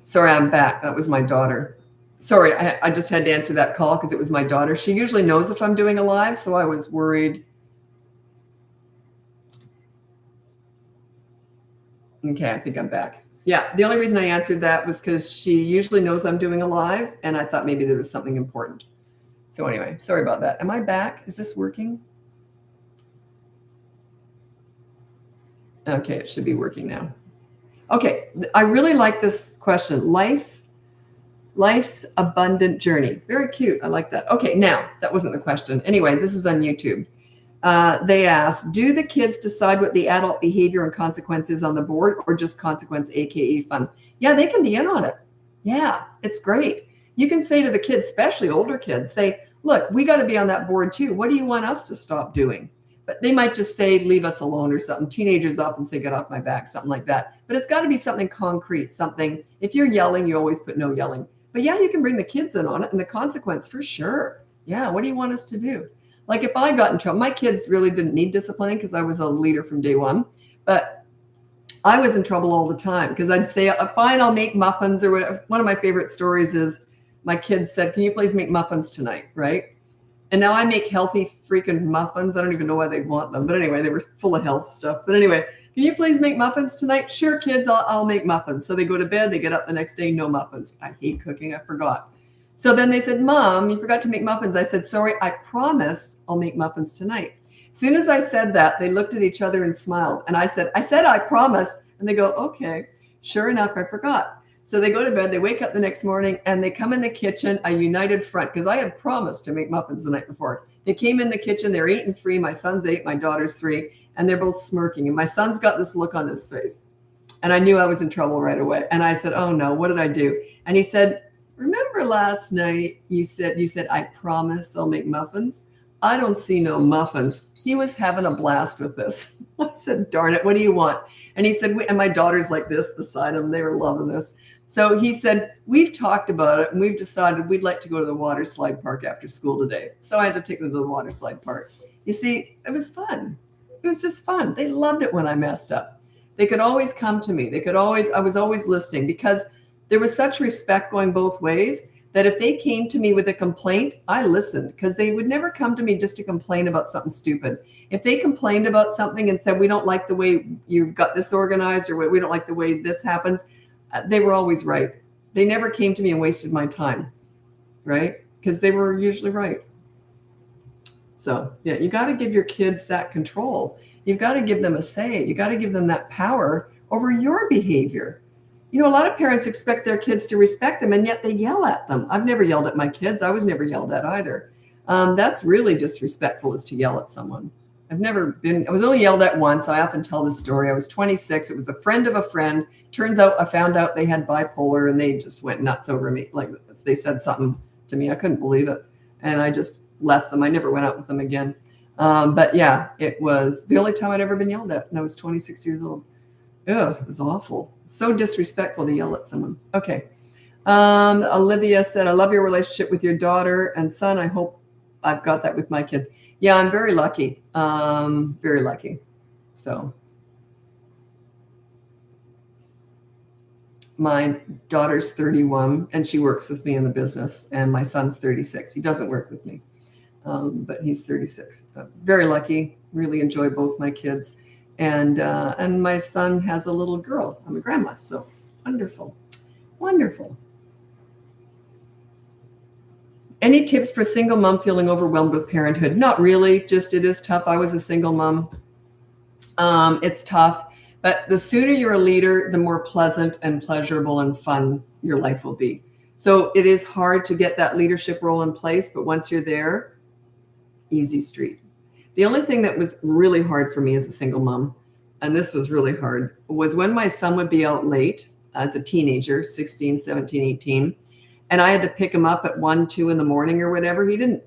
[SPEAKER 1] Sorry, I'm back. That was my daughter. Sorry, I just had to answer that call because it was my daughter. She usually knows if I'm doing a live, so I was worried. Okay, I think I'm back. Yeah, the only reason I answered that was because she usually knows I'm doing a live, and I thought maybe there was something important. So anyway, sorry about that. Am I back? Is this working? Okay, it should be working now. Okay, I really like this question. Life's abundant journey. Very cute. I like that. Okay, now, that wasn't the question. Anyway, this is on YouTube. They asked, do the kids decide what the adult behavior and consequence is on the board, or just consequence, aka fun? Yeah, they can be in on it. Yeah, it's great. You can say to the kids, especially older kids, say, look, we got to be on that board too. What do you want us to stop doing? But they might just say, leave us alone or something. Teenagers often say, get off my back, something like that. But it's got to be something concrete, something. If you're yelling, you always put no yelling. But yeah, you can bring the kids in on it, and the consequence for sure. Yeah, what do you want us to do? Like if I got in trouble, my kids really didn't need disciplining because I was a leader from day one. But I was in trouble all the time because I'd say, fine, I'll make muffins or whatever. One of my favorite stories is my kids said, can you please make muffins tonight, right? And now I make healthy freaking muffins. I don't even know why they want them. But anyway, they were full of health stuff. But anyway, can you please make muffins tonight? Sure, kids, I'll make muffins. So they go to bed. They get up the next day, no muffins. I hate cooking. I forgot. So then they said, Mom, you forgot to make muffins. I said, sorry, I promise I'll make muffins tonight. As soon as I said that, they looked at each other and smiled. And I said, I promise. And they go, okay. Sure enough, I forgot. So they go to bed, they wake up the next morning, and they come in the kitchen, a united front, because I had promised to make muffins the night before. They came in the kitchen, they're 8 and 3, my son's 8, my daughter's 3, and they're both smirking. And my son's got this look on his face. And I knew I was in trouble right away. And I said, oh no, what did I do? And he said, remember last night you said, I promise I'll make muffins? I don't see no muffins. He was having a blast with this. I said, darn it, what do you want? And he said, and my daughter's like this beside him. They were loving this. So he said, we've talked about it and we've decided we'd like to go to the water slide park after school today. So I had to take them to the water slide park. You see, it was fun. It was just fun. They loved it when I messed up. They could always come to me. I was always listening because there was such respect going both ways that if they came to me with a complaint, I listened because they would never come to me just to complain about something stupid. If they complained about something and said, we don't like the way you've got this organized or we don't like the way this happens, they were always right. they never came to me and wasted my time, right? Because they were usually right. So yeah, you got to give your kids that control. You've got to give them a say. You got to give them that power over your behavior. You know, a lot of parents expect their kids to respect them, and yet they yell at them. I've never yelled at my kids. I was never yelled at either. That's really disrespectful, is to yell at someone. I was only yelled at once. I often tell this story. I was 26. It was a friend of a friend. Turns out I found out they had bipolar, and they just went nuts over me. Like, they said something to me. I couldn't believe it. And I just left them. I never went out with them again. But yeah, it was the only time I'd ever been yelled at, and I was 26 years old. Ugh, it was awful. So disrespectful to yell at someone. Okay. Olivia said, I love your relationship with your daughter and son. I hope I've got that with my kids. Yeah, I'm very lucky. Very lucky. So my daughter's 31 and she works with me in the business, and my son's 36. He doesn't work with me, but he's 36. Very lucky. Really enjoy both my kids. And my son has a little girl. I'm a grandma, so wonderful. Wonderful. Any tips for single mom feeling overwhelmed with parenthood? Not really, just it is tough. I was a single mom. It's tough, but the sooner you're a leader, the more pleasant and pleasurable and fun your life will be. So it is hard to get that leadership role in place, but once you're there, easy street. The only thing that was really hard for me as a single mom, and this was really hard, was when my son would be out late as a teenager, 16, 17, 18, and I had to pick him up at 1, 2 in the morning or whatever. He didn't,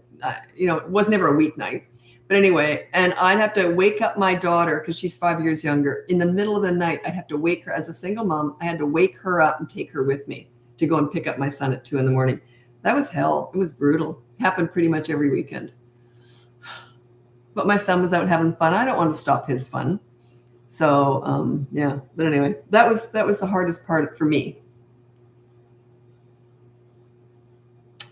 [SPEAKER 1] it was never a weeknight. But anyway, and I'd have to wake up my daughter, because she's 5 years younger, in the middle of the night. I'd have to wake her. As a single mom, I had to wake her up and take her with me to go and pick up my son at 2 in the morning. That was hell. It was brutal. It happened pretty much every weekend. But my son was out having fun. I don't want to stop his fun. So yeah, but anyway, that was the hardest part for me.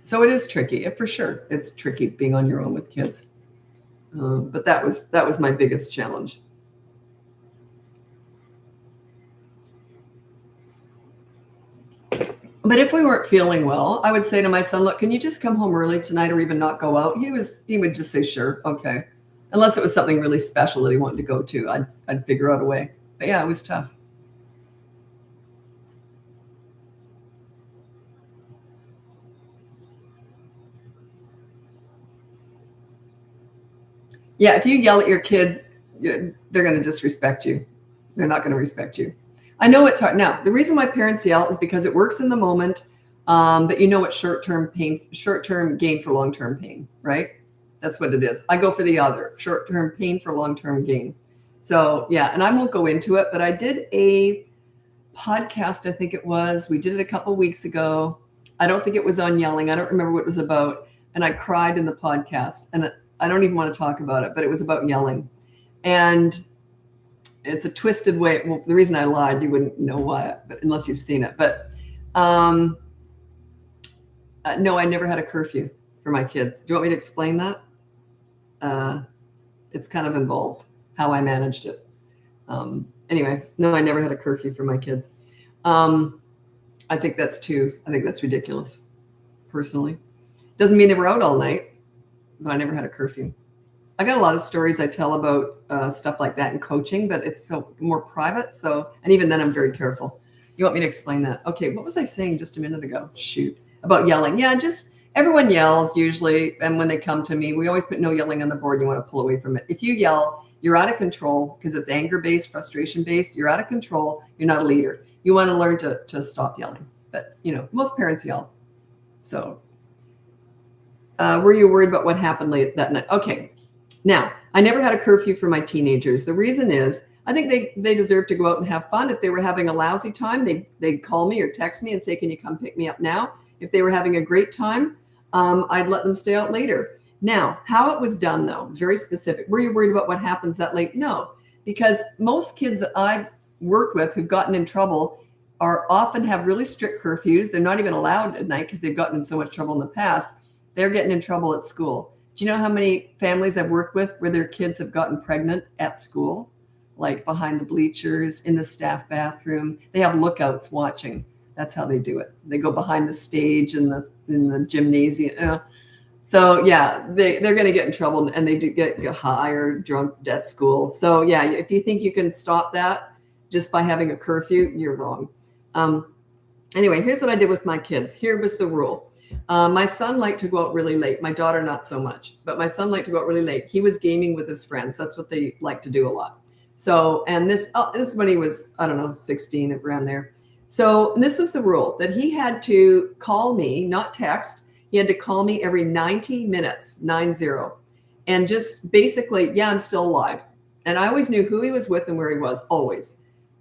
[SPEAKER 1] So it is tricky, for sure. It's tricky being on your own with kids. But that was my biggest challenge. But if we weren't feeling well, I would say to my son, look, can you just come home early tonight, or even not go out? He would just say, sure, okay. Unless it was something really special that he wanted to go to, I'd figure out a way. But yeah, it was tough. Yeah, if you yell at your kids, they're going to disrespect you. They're not going to respect you. I know it's hard. Now, the reason why parents yell is because it works in the moment, but you know what short-term gain for long-term pain, right? That's what it is. I go for the other, short-term pain for long-term gain. So yeah, and I won't go into it, but I did a podcast, I think it was. We did it a couple of weeks ago. I don't think it was on yelling. I don't remember what it was about. And I cried in the podcast, and I don't even want to talk about it, but it was about yelling. And it's a twisted way. Well, the reason I lied, you wouldn't know why, but unless you've seen it. But no, I never had a curfew for my kids. Do you want me to explain that? It's kind of involved how I managed it. Anyway, no, I never had a curfew for my kids. I think that's ridiculous, personally. Doesn't mean they were out all night, but I never had a curfew. I got a lot of stories I tell about stuff like that in coaching, but it's so more private. So, and even then I'm very careful. You want me to explain that? Okay. What was I saying just a minute ago? Shoot. About yelling. Yeah. Just everyone yells usually. And when they come to me, we always put no yelling on the board. You want to pull away from it. If you yell, you're out of control, because it's anger-based, frustration-based. You're out of control. You're not a leader. You want to learn to stop yelling. But, most parents yell. So were you worried about what happened late that night? Okay. Now, I never had a curfew for my teenagers. The reason is I think they deserve to go out and have fun. If they were having a lousy time, they'd call me or text me and say, can you come pick me up now? If they were having a great time, I'd let them stay out later. Now, how it was done, though, was very specific. Were you worried about what happens that late? No, because most kids that I've worked with who've gotten in trouble often have really strict curfews. They're not even allowed at night because they've gotten in so much trouble in the past. They're getting in trouble at school. Do you know how many families I've worked with where their kids have gotten pregnant at school, like behind the bleachers, in the staff bathroom? They have lookouts watching. That's how they do it. They go behind the stage in the gymnasium. So yeah, they're going to get in trouble, and they do get high or drunk at school. So yeah, if you think you can stop that just by having a curfew, you're wrong. Anyway, here's what I did with my kids. Here was the rule. My son liked to go out really late. My daughter, not so much, but my son liked to go out really late. He was gaming with his friends. That's what they like to do a lot. So, and this is when he was, I don't know, 16, around there. So this was the rule, that he had to call me, not text. He had to call me every 90 minutes, 90, and just basically, yeah, I'm still alive. And I always knew who he was with and where he was, always.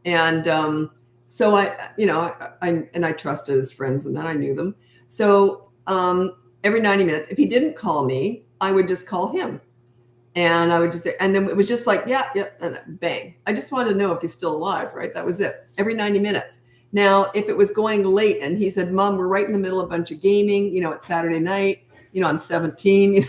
[SPEAKER 1] And so I trusted his friends, and then I knew them. So every 90 minutes, if he didn't call me, I would just call him. And I would just say, and then it was just like, yeah, and bang. I just wanted to know if he's still alive, right? That was it. Every 90 minutes. Now, if it was going late and he said, Mom, we're right in the middle of a bunch of gaming, it's Saturday night, I'm 17,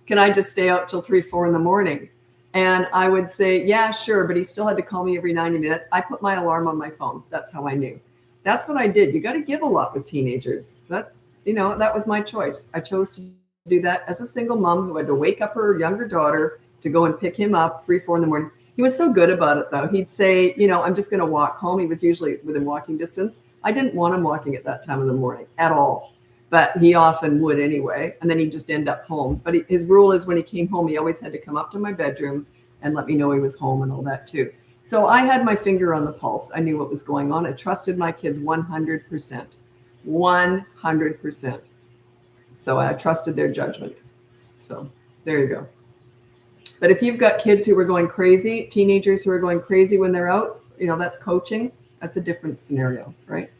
[SPEAKER 1] can I just stay out till 3, 4 in the morning? And I would say, yeah, sure. But he still had to call me every 90 minutes. I put my alarm on my phone. That's how I knew. That's what I did. You got to give a lot with teenagers. That was my choice. I chose to do that as a single mom who had to wake up her younger daughter to go and pick him up 3, 4 in the morning. He was so good about it, though. He'd say, I'm just going to walk home. He was usually within walking distance. I didn't want him walking at that time of the morning at all, but he often would anyway. And then he'd just end up home. But his rule is when he came home, he always had to come up to my bedroom and let me know he was home and all that too. So I had my finger on the pulse. I knew what was going on. I trusted my kids 100%. 100%. So I trusted their judgment. So there you go. But if you've got kids who are going crazy, teenagers who are going crazy when they're out, that's coaching. That's a different scenario, right?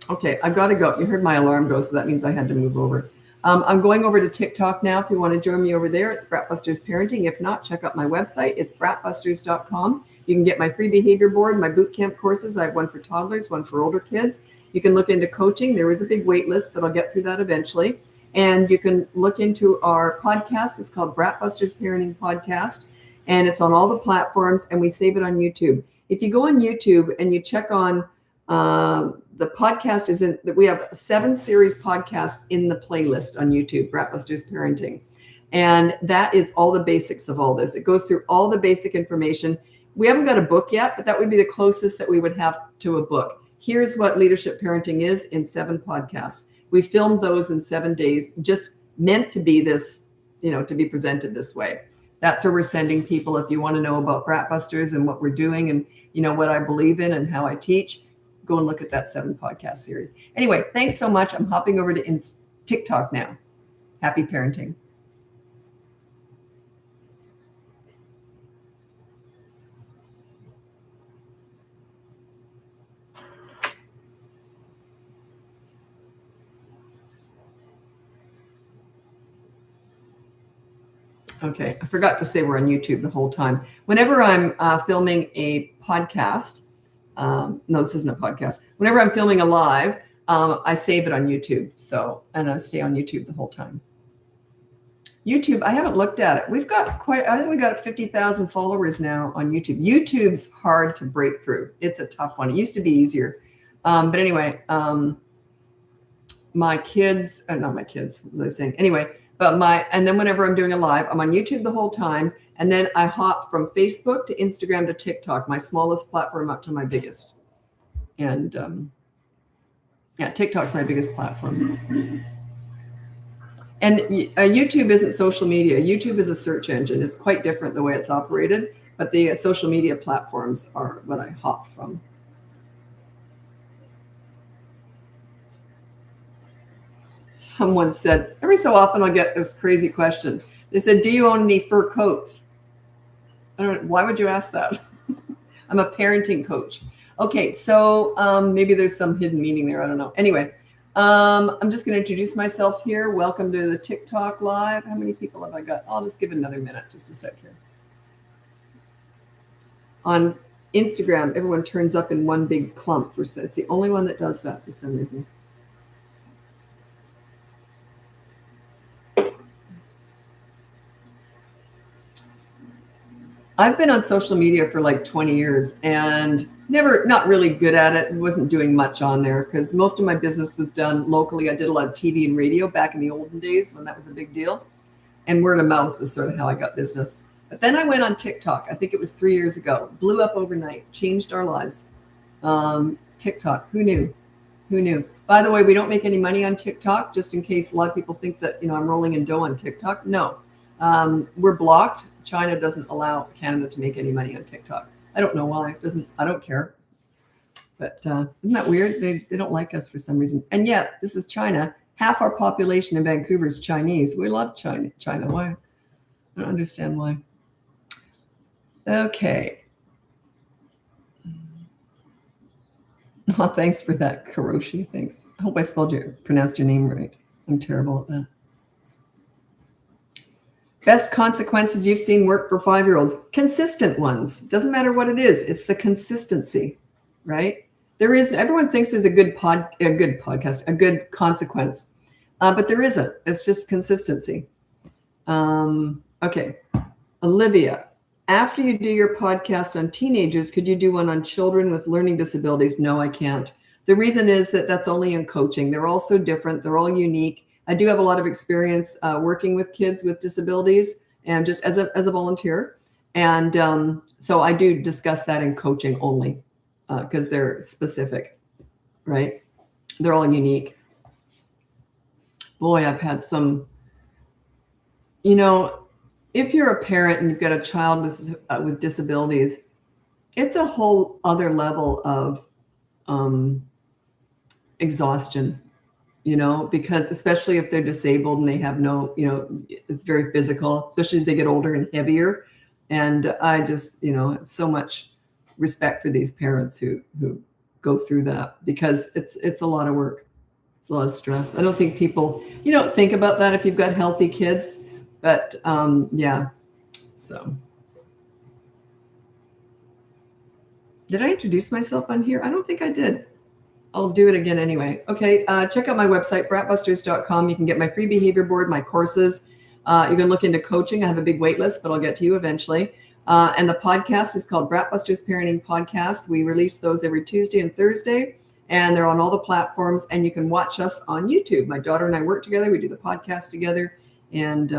[SPEAKER 1] Okay, I've got to go. You heard my alarm go, so that means I had to move over. I'm going over to TikTok now. If you want to join me over there, it's BratBusters Parenting. If not, check out my website. It's BratBusters.com. You can get my free behavior board, my boot camp courses. I have one for toddlers, one for older kids. You can look into coaching. There is a big wait list, but I'll get through that eventually. And you can look into our podcast. It's called BratBusters Parenting Podcast, and it's on all the platforms, and we save it on YouTube. If you go on YouTube and you check on the podcast, we have 7 series podcasts in the playlist on YouTube, BratBusters Parenting. And that is all the basics of all this. It goes through all the basic information. We haven't got a book yet, but that would be the closest that we would have to a book. Here's what leadership parenting is in 7 podcasts. We filmed those in 7 days, just meant to be this, to be presented this way. That's where we're sending people. If you want to know about BratBusters and what we're doing and, what I believe in and how I teach, go and look at that 7 podcast series. Anyway, thanks so much. I'm hopping over to TikTok now. Happy parenting. Okay, I forgot to say we're on YouTube the whole time. Whenever I'm filming a podcast, no, this isn't a podcast. Whenever I'm filming a live, I save it on YouTube. And I stay on YouTube the whole time. YouTube, I haven't looked at it. I think we got 50,000 followers now on YouTube. YouTube's hard to break through. It's a tough one. It used to be easier. But anyway, my kids, not my kids, as I was saying. Anyway, and then whenever I'm doing a live, I'm on YouTube the whole time. And then I hop from Facebook to Instagram to TikTok, my smallest platform up to my biggest. And TikTok's my biggest platform. And YouTube isn't social media. YouTube is a search engine. It's quite different the way it's operated, but the social media platforms are what I hop from. Someone said, every so often I'll get this crazy question. They said, do you own any fur coats? I don't know. Why would you ask that? I'm a parenting coach. Okay, so maybe there's some hidden meaning there. I don't know. Anyway, I'm just going to introduce myself here. Welcome to the TikTok live. How many people have I got? I'll just give another minute, just a sec here. On Instagram, everyone turns up in one big clump. It's the only one that does that for some reason. I've been on social media for like 20 years and not really good at it. Wasn't doing much on there because most of my business was done locally. I did a lot of TV and radio back in the olden days when that was a big deal. And word of mouth was sort of how I got business. But then I went on TikTok. I think it was 3 years ago. Blew up overnight, changed our lives. TikTok, who knew? Who knew? By the way, we don't make any money on TikTok, just in case a lot of people think that, I'm rolling in dough on TikTok. No, we're blocked. China doesn't allow Canada to make any money on TikTok. I don't know why. I don't care. But isn't that weird? They don't like us for some reason. And yet, this is China. Half our population in Vancouver is Chinese. We love China. Why? I don't understand why. Okay. Oh, thanks for that, Karoshi. Thanks. I hope I pronounced your name right. I'm terrible at that. Best consequences you've seen work for 5-year-olds. Consistent ones. Doesn't matter what it is. It's the consistency, right? Everyone thinks there's a good podcast, a good consequence. But there isn't. It's just consistency. Okay. Olivia, after you do your podcast on teenagers, could you do one on children with learning disabilities? No, I can't. The reason is that that's only in coaching. They're all so different. They're all unique. I do have a lot of experience working with kids with disabilities and just as a volunteer. And so I do discuss that in coaching only because they're specific, right? They're all unique. Boy, I've had some, if you're a parent and you've got a child with disabilities, it's a whole other level of exhaustion, because especially if they're disabled and they have no, it's very physical, especially as they get older and heavier. And I just, have so much respect for these parents who go through that because it's a lot of work. It's a lot of stress. I don't think people, don't think about that if you've got healthy kids, but yeah. So did I introduce myself on here? I don't think I did. I'll do it again anyway. Okay, check out my website, BratBusters.com. You can get my free behavior board, my courses. You can look into coaching. I have a big wait list, but I'll get to you eventually. And the podcast is called BratBusters Parenting Podcast. We release those every Tuesday and Thursday, and they're on all the platforms. And you can watch us on YouTube. My daughter and I work together. We do the podcast together, and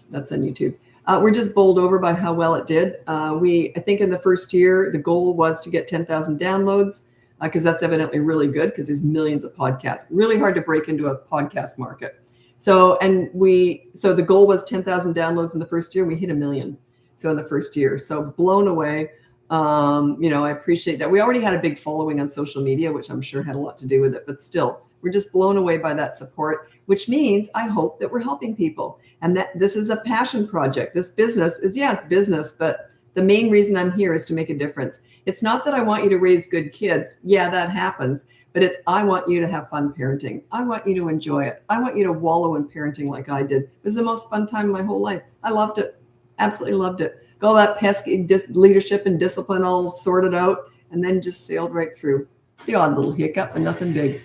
[SPEAKER 1] that's on YouTube. We're just bowled over by how well it did. I think in the first year, the goal was to get 10,000 downloads. Because that's evidently really good because there's millions of podcasts. Really hard to break into a podcast market. So the goal was 10,000 downloads in the first year. We hit 1 million. So in the first year, so blown away. I appreciate that. We already had a big following on social media, which I'm sure had a lot to do with it. But still, we're just blown away by that support, which means I hope that we're helping people and that this is a passion project. This business is, it's business, but the main reason I'm here is to make a difference. It's not that I want you to raise good kids. Yeah, that happens. But I want you to have fun parenting. I want you to enjoy it. I want you to wallow in parenting like I did. It was the most fun time of my whole life. I loved it. Absolutely loved it. Got all that pesky leadership and discipline all sorted out and then just sailed right through. The odd little hiccup, but nothing big.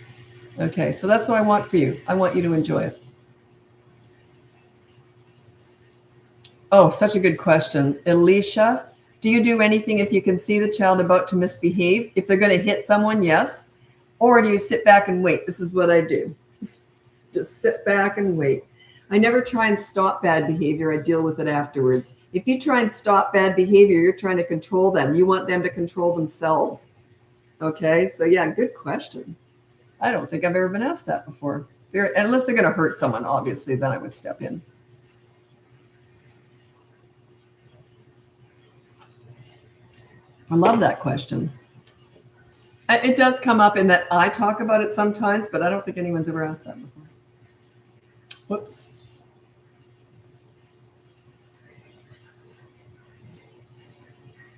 [SPEAKER 1] Okay, so that's what I want for you. I want you to enjoy it. Oh, such a good question. Alicia, do you do anything if you can see the child about to misbehave? If they're going to hit someone, yes. Or do you sit back and wait? This is what I do. Just sit back and wait. I never try and stop bad behavior. I deal with it afterwards. If you try and stop bad behavior, you're trying to control them. You want them to control themselves. Okay, so yeah, good question. I don't think I've ever been asked that before. Unless they're going to hurt someone, obviously, then I would step in. I love that question. It does come up in that I talk about it sometimes, but I don't think anyone's ever asked that before. Whoops.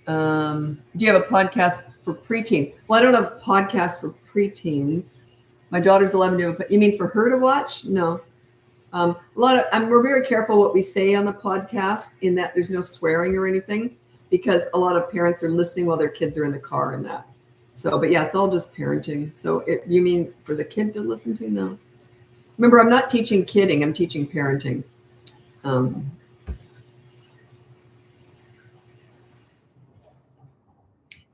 [SPEAKER 1] Do you have a podcast for preteen? Well, I don't have a podcast for preteens. My daughter's 11. You mean for her to watch? No. We're very careful what we say on the podcast in that there's no swearing or anything, because a lot of parents are listening while their kids are in the car and that. So, but yeah, it's all just parenting. So you mean for the kid to listen to? No. Remember, I'm not teaching kidding. I'm teaching parenting.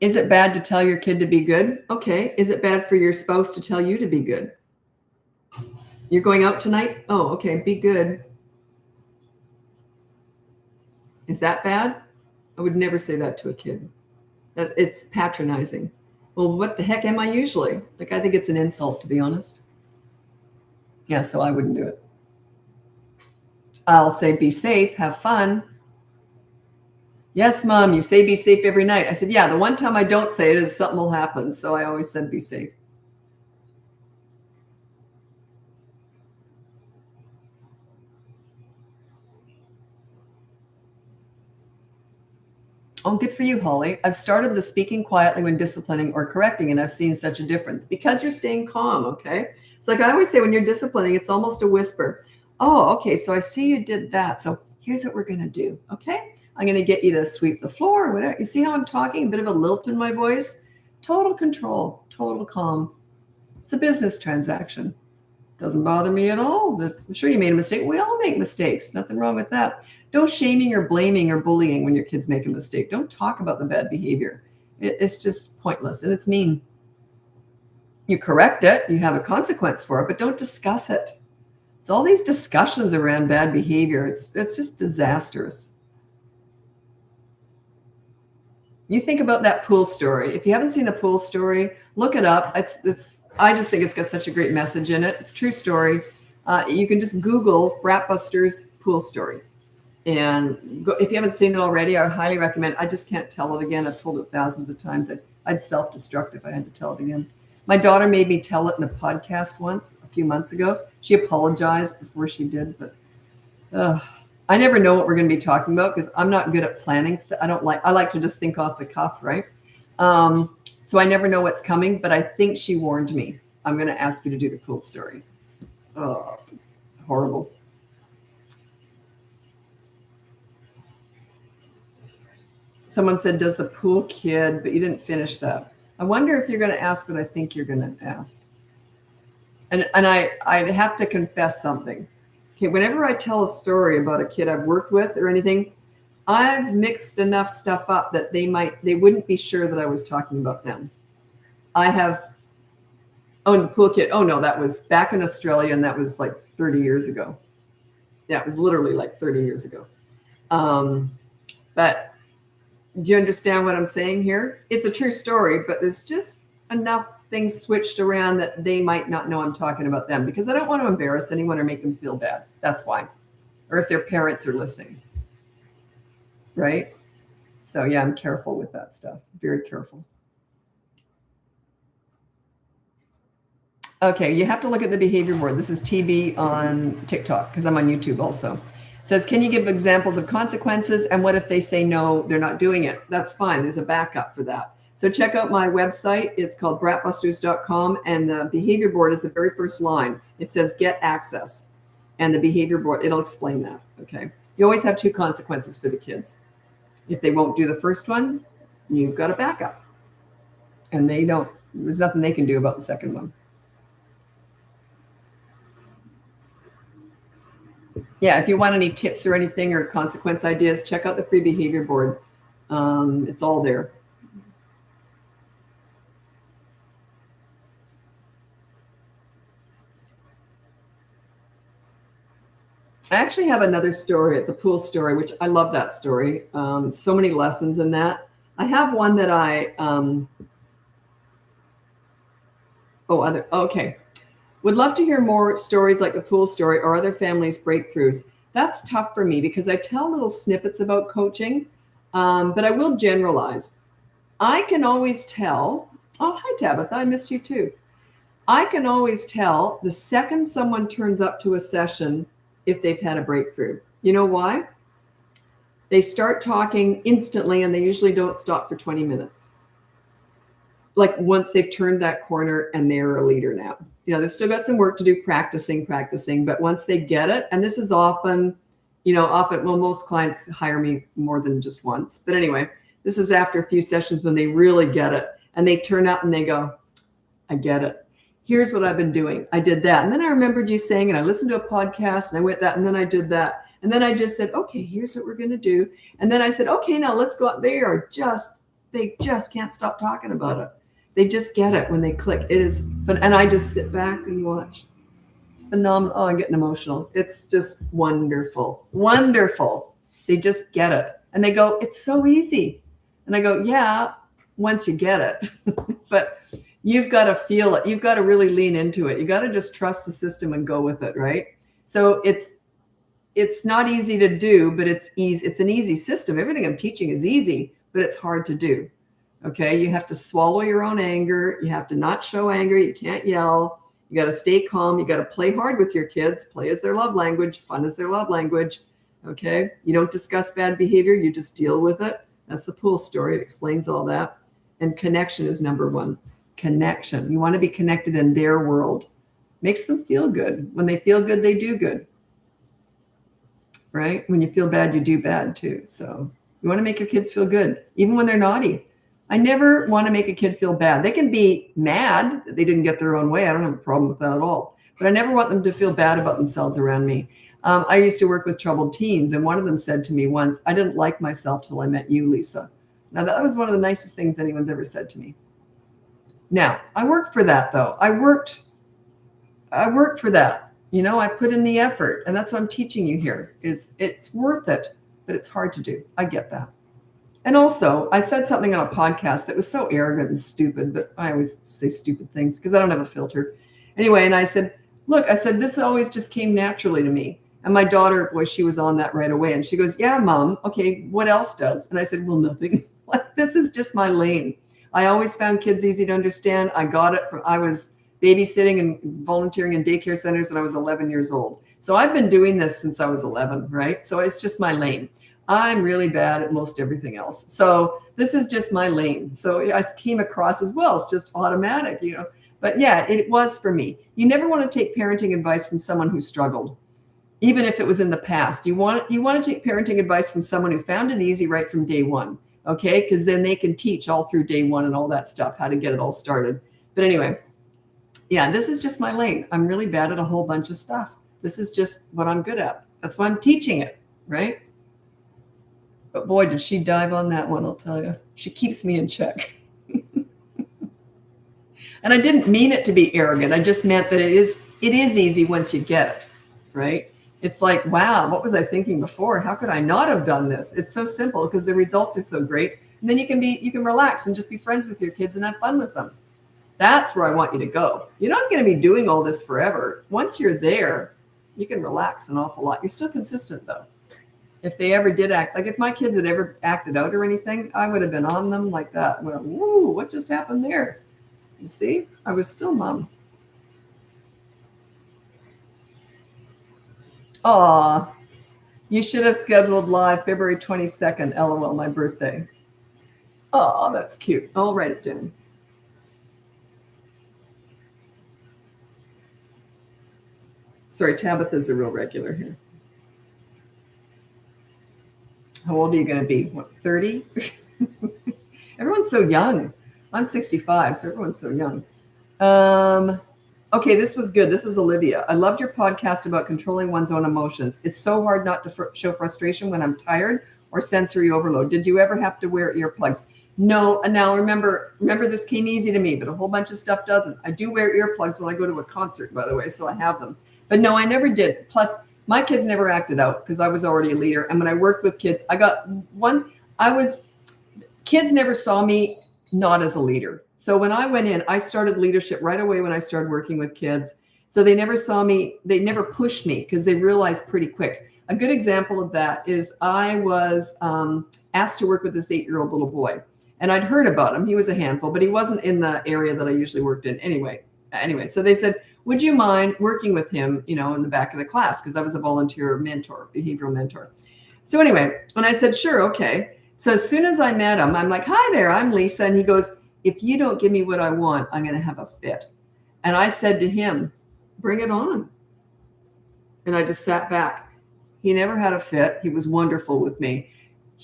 [SPEAKER 1] Is it bad to tell your kid to be good? Okay. Is it bad for your spouse to tell you to be good? You're going out tonight? Oh, okay. Be good. Is that bad? I would never say that to a kid. It's patronizing. Well, what the heck am I usually? Like, I think it's an insult, to be honest. Yeah, so I wouldn't do it. I'll say, be safe, have fun. Yes, Mom, you say be safe every night. I said, yeah, the one time I don't say it is something will happen. So I always said be safe. Oh, good for you, Holly. I've started the speaking quietly when disciplining or correcting, and I've seen such a difference because you're staying calm, okay? It's like I always say, when you're disciplining, it's almost a whisper. Oh, okay, so I see you did that. So here's what we're going to do, okay? I'm going to get you to sweep the floor or whatever. You see how I'm talking? A bit of a lilt in my voice? Total control, total calm. It's a business transaction. Doesn't bother me at all. I'm sure you made a mistake. We all make mistakes. Nothing wrong with that. Don't shaming or blaming or bullying when your kids make a mistake. Don't talk about the bad behavior. It's just pointless and it's mean. You correct it. You have a consequence for it, but don't discuss it. It's all these discussions around bad behavior. It's just disastrous. You think about that pool story. If you haven't seen the pool story, look it up. I just think it's got such a great message in it. It's a true story. You can just Google BratBusters pool story. And if you haven't seen it already, I highly recommend. I just can't tell it again. I've told it thousands of times. I'd self-destruct if I had to tell it again. My daughter made me tell it in a podcast once, a few months ago. She apologized before she did, but I never know what we're going to be talking about because I'm not good at planning stuff. I like to just think off the cuff, right? So I never know what's coming, but I think she warned me. I'm going to ask you to do the pool story. Oh, it's horrible. Someone said, does the pool kid, but you didn't finish that. I wonder if you're going to ask what I think you're going to ask. And I'd have to confess something. Okay, whenever I tell a story about a kid I've worked with or anything, I've mixed enough stuff up that they wouldn't be sure that I was talking about them. The pool kid. Oh no, that was back in Australia, and that was like 30 years ago. Yeah, it was literally like 30 years ago. But do you understand what I'm saying here? It's a true story, but there's just enough things switched around that they might not know I'm talking about them because I don't want to embarrass anyone or make them feel bad. That's why. Or if their parents are listening. Right? So yeah, I'm careful with that stuff. Very careful. Okay, you have to look at the behavior board. This is TB on TikTok because I'm on YouTube also. It says, can you give examples of consequences? And what if they say no, they're not doing it? That's fine. There's a backup for that. So check out my website. It's called BratBusters.com. And the behavior board is the very first line. It says get access. And the behavior board, it'll explain that. Okay. You always have two consequences for the kids. If they won't do the first one, you've got a backup. And there's nothing they can do about the second one. Yeah, if you want any tips or anything or consequence ideas, check out the free behavior board. It's all there. I actually have another story. It's a pool story, which I love that story. So many lessons in that. I have one that okay. Would love to hear more stories like the pool story or other families' breakthroughs. That's tough for me because I tell little snippets about coaching, but I will generalize. I can always tell. Oh, hi, Tabitha. I missed you too. I can always tell the second someone turns up to a session if they've had a breakthrough. You know why? They start talking instantly and they usually don't stop for 20 minutes. Like once they've turned that corner and they're a leader now. They've still got some work to do practicing, but once they get it, and this is often, most clients hire me more than just once. But anyway, this is after a few sessions when they really get it and they turn up and they go, I get it. Here's what I've been doing. I did that. And then I remembered you saying, and I listened to a podcast and I went that, and then I did that. And then I just said, okay, here's what we're going to do. And then I said, okay, now let's go out. They are just they just can't stop talking about it. They just get it when they click. It is, and I just sit back and watch. It's phenomenal. Oh, I'm getting emotional. It's just wonderful. Wonderful. They just get it. And they go, it's so easy. And I go, yeah, once you get it. But you've got to feel it. You've got to really lean into it. You got to just trust the system and go with it, right? So it's not easy to do, but it's easy. It's an easy system. Everything I'm teaching is easy, but it's hard to do. Okay, you have to swallow your own anger. You have to not show anger. You can't yell. You got to stay calm. You got to play hard with your kids. Play is their love language. Fun is their love language. Okay, you don't discuss bad behavior. You just deal with it. That's the pool story. It explains all that. And connection is number one. Connection. You want to be connected in their world. Makes them feel good. When they feel good, they do good. Right? When you feel bad, you do bad too. So you want to make your kids feel good, even when they're naughty. I never want to make a kid feel bad. They can be mad that they didn't get their own way. I don't have a problem with that at all. But I never want them to feel bad about themselves around me. I used to work with troubled teens, and one of them said to me once, I didn't like myself till I met you, Lisa. Now, that was one of the nicest things anyone's ever said to me. Now, I worked for that, though. I worked for that. You know, I put in the effort, and that's what I'm teaching you here, is it's worth it, but it's hard to do. I get that. And also, I said something on a podcast that was so arrogant and stupid, but I always say stupid things because I don't have a filter. Anyway, and I said, look, I said, this always just came naturally to me. And my daughter, boy, she was on that right away. And she goes, yeah, Mom, okay, what else does? And I said, well, nothing. Like, this is just my lane. I always found kids easy to understand. I got it from, I was babysitting and volunteering in daycare centers when I was 11 years old. So I've been doing this since I was 11, right? So it's just my lane. I'm really bad at most everything else. So this is just my lane. So I came across as well. It's just automatic, you know. But yeah, it was for me. You never want to take parenting advice from someone who struggled, even if it was in the past. You want to take parenting advice from someone who found it easy right from day one, okay? Because then they can teach all through day one and all that stuff, how to get it all started. But anyway, yeah, this is just my lane. I'm really bad at a whole bunch of stuff. This is just what I'm good at. That's why I'm teaching it, right? But boy, did she dive on that one, I'll tell you. She keeps me in check. And I didn't mean it to be arrogant. I just meant that it is easy once you get it, right? It's like, wow, what was I thinking before? How could I not have done this? It's so simple because the results are so great. And then you can relax and just be friends with your kids and have fun with them. That's where I want you to go. You're not going to be doing all this forever. Once you're there, you can relax an awful lot. You're still consistent though. If they ever did act, like if my kids had ever acted out or anything, I would have been on them like that. Well, woo, what just happened there? You see, I was still Mom. Aw, you should have scheduled live February 22nd, LOL, my birthday. Oh, that's cute. I'll write it down. Sorry, Tabitha's a real regular here. How old are you going to be? What, 30? Everyone's so young. I'm 65, so everyone's so young. Okay, this was good. This is Olivia. I loved your podcast about controlling one's own emotions. It's so hard not to show frustration when I'm tired or sensory overload. Did you ever have to wear earplugs? No. And now remember this came easy to me, but a whole bunch of stuff doesn't. I do wear earplugs when I go to a concert, by the way, so I have them. But no, I never did. Plus, my kids never acted out because I was already a leader. And when I worked with kids, kids never saw me not as a leader. So when I went in, I started leadership right away when I started working with kids. So they never saw me, they never pushed me because they realized pretty quick. A good example of that is I was asked to work with this 8-year-old little boy. And I'd heard about him. He was a handful, but he wasn't in the area that I usually worked in anyway. So they said, would you mind working with him, in the back of the class? Because I was a volunteer mentor, behavioral mentor. So anyway, and I said, sure, okay. So as soon as I met him, I'm like, hi there, I'm Lisa. And he goes, if you don't give me what I want, I'm going to have a fit. And I said to him, bring it on. And I just sat back. He never had a fit. He was wonderful with me.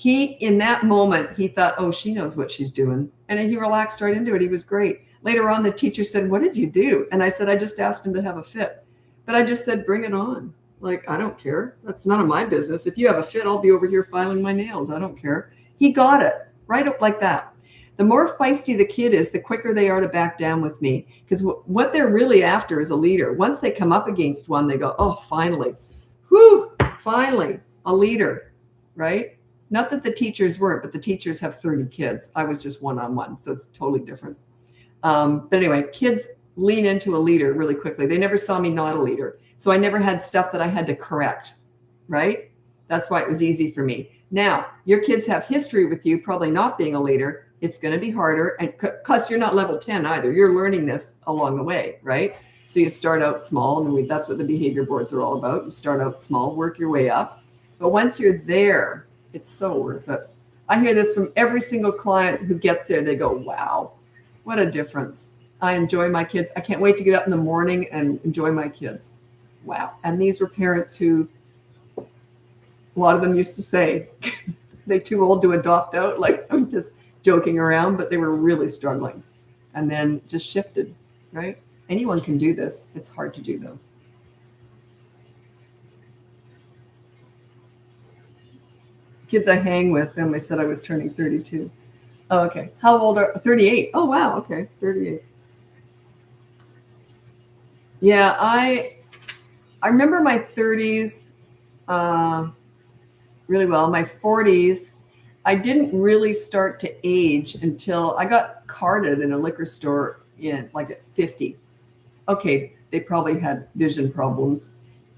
[SPEAKER 1] In that moment, he thought, oh, she knows what she's doing. And he relaxed right into it. He was great. Later on, the teacher said, what did you do? And I said, I just asked him to have a fit. But I just said, bring it on. Like, I don't care. That's none of my business. If you have a fit, I'll be over here filing my nails. I don't care. He got it right up like that. The more feisty the kid is, the quicker they are to back down with me. Because what they're really after is a leader. Once they come up against one, they go, oh, finally, whoo, finally, a leader, right? Not that the teachers weren't, but the teachers have 30 kids. I was just one-on-one, so it's totally different. But anyway, kids lean into a leader really quickly. They never saw me not a leader. So I never had stuff that I had to correct, right? That's why it was easy for me. Now, your kids have history with you probably not being a leader. It's going to be harder. And plus, you're not level 10 either. You're learning this along the way, right? So you start out small, and that's what the behavior boards are all about. You start out small, work your way up. But once you're there, it's so worth it. I hear this from every single client who gets there. They go, wow, what a difference. I enjoy my kids. I can't wait to get up in the morning and enjoy my kids. Wow. And these were parents who, a lot of them used to say, they're too old to adopt out. Like, I'm just joking around, but they were really struggling. And then just shifted, right? Anyone can do this. It's hard to do, though. Kids I hang with, them, they said I was turning 32. Oh, okay. How old are 38? Oh, wow. Okay. 38. Yeah, I remember my 30s really well. My 40s, I didn't really start to age until I got carded in a liquor store at 50. Okay, they probably had vision problems,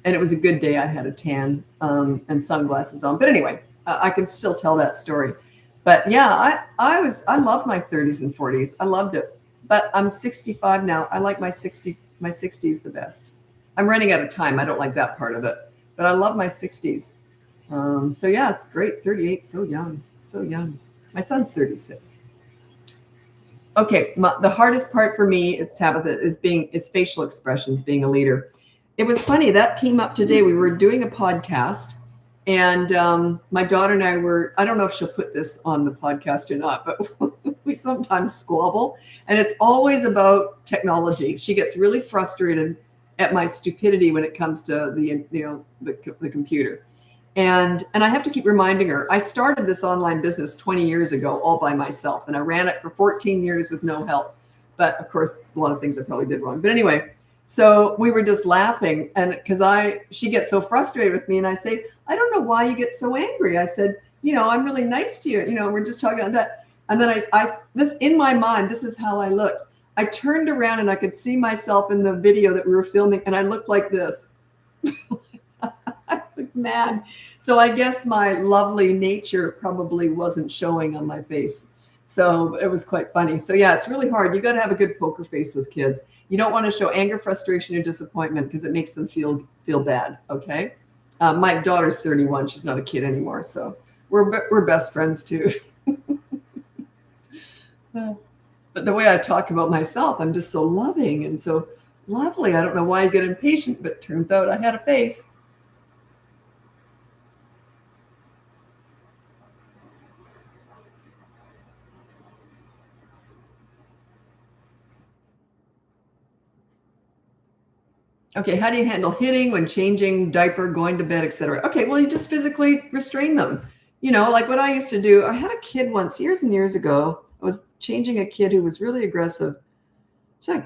[SPEAKER 1] and it was a good day. I had a tan and sunglasses on. But anyway, I can still tell that story. But yeah, I loved my 30s and 40s. I loved it. But I'm 65 now. I like my 60s the best. I'm running out of time. I don't like that part of it, but I love my 60s. So yeah, it's great. 38, so young, so young. My son's 36. Okay, the hardest part for me is Tabitha is facial expressions, being a leader. It was funny that came up today. We were doing a podcast, and my daughter and I don't know if she'll put this on the podcast or not, but we sometimes squabble, and it's always about technology. She gets really frustrated at my stupidity when it comes to the computer. And I have to keep reminding her, I started this online business 20 years ago all by myself, and I ran it for 14 years with no help. But of course, a lot of things I probably did wrong. But anyway, so we were just laughing, and because she gets so frustrated with me, and I say, I don't know why you get so angry. I said, I'm really nice to you. We're just talking about that. And then this in my mind, this is how I looked. I turned around and I could see myself in the video that we were filming, and I looked like this. I looked mad. So I guess my lovely nature probably wasn't showing on my face. So it was quite funny. So yeah, it's really hard. You got to have a good poker face with kids. You don't want to show anger, frustration, or disappointment because it makes them feel bad. Okay. My daughter's 31. She's not a kid anymore. So we're best friends too. But the way I talk about myself, I'm just so loving and so lovely. I don't know why I get impatient, but it turns out I had a face. Okay, how do you handle hitting when changing diaper, going to bed, etc.? Okay, well, you just physically restrain them. Like what I used to do. I had a kid once, years and years ago. I was changing a kid who was really aggressive. I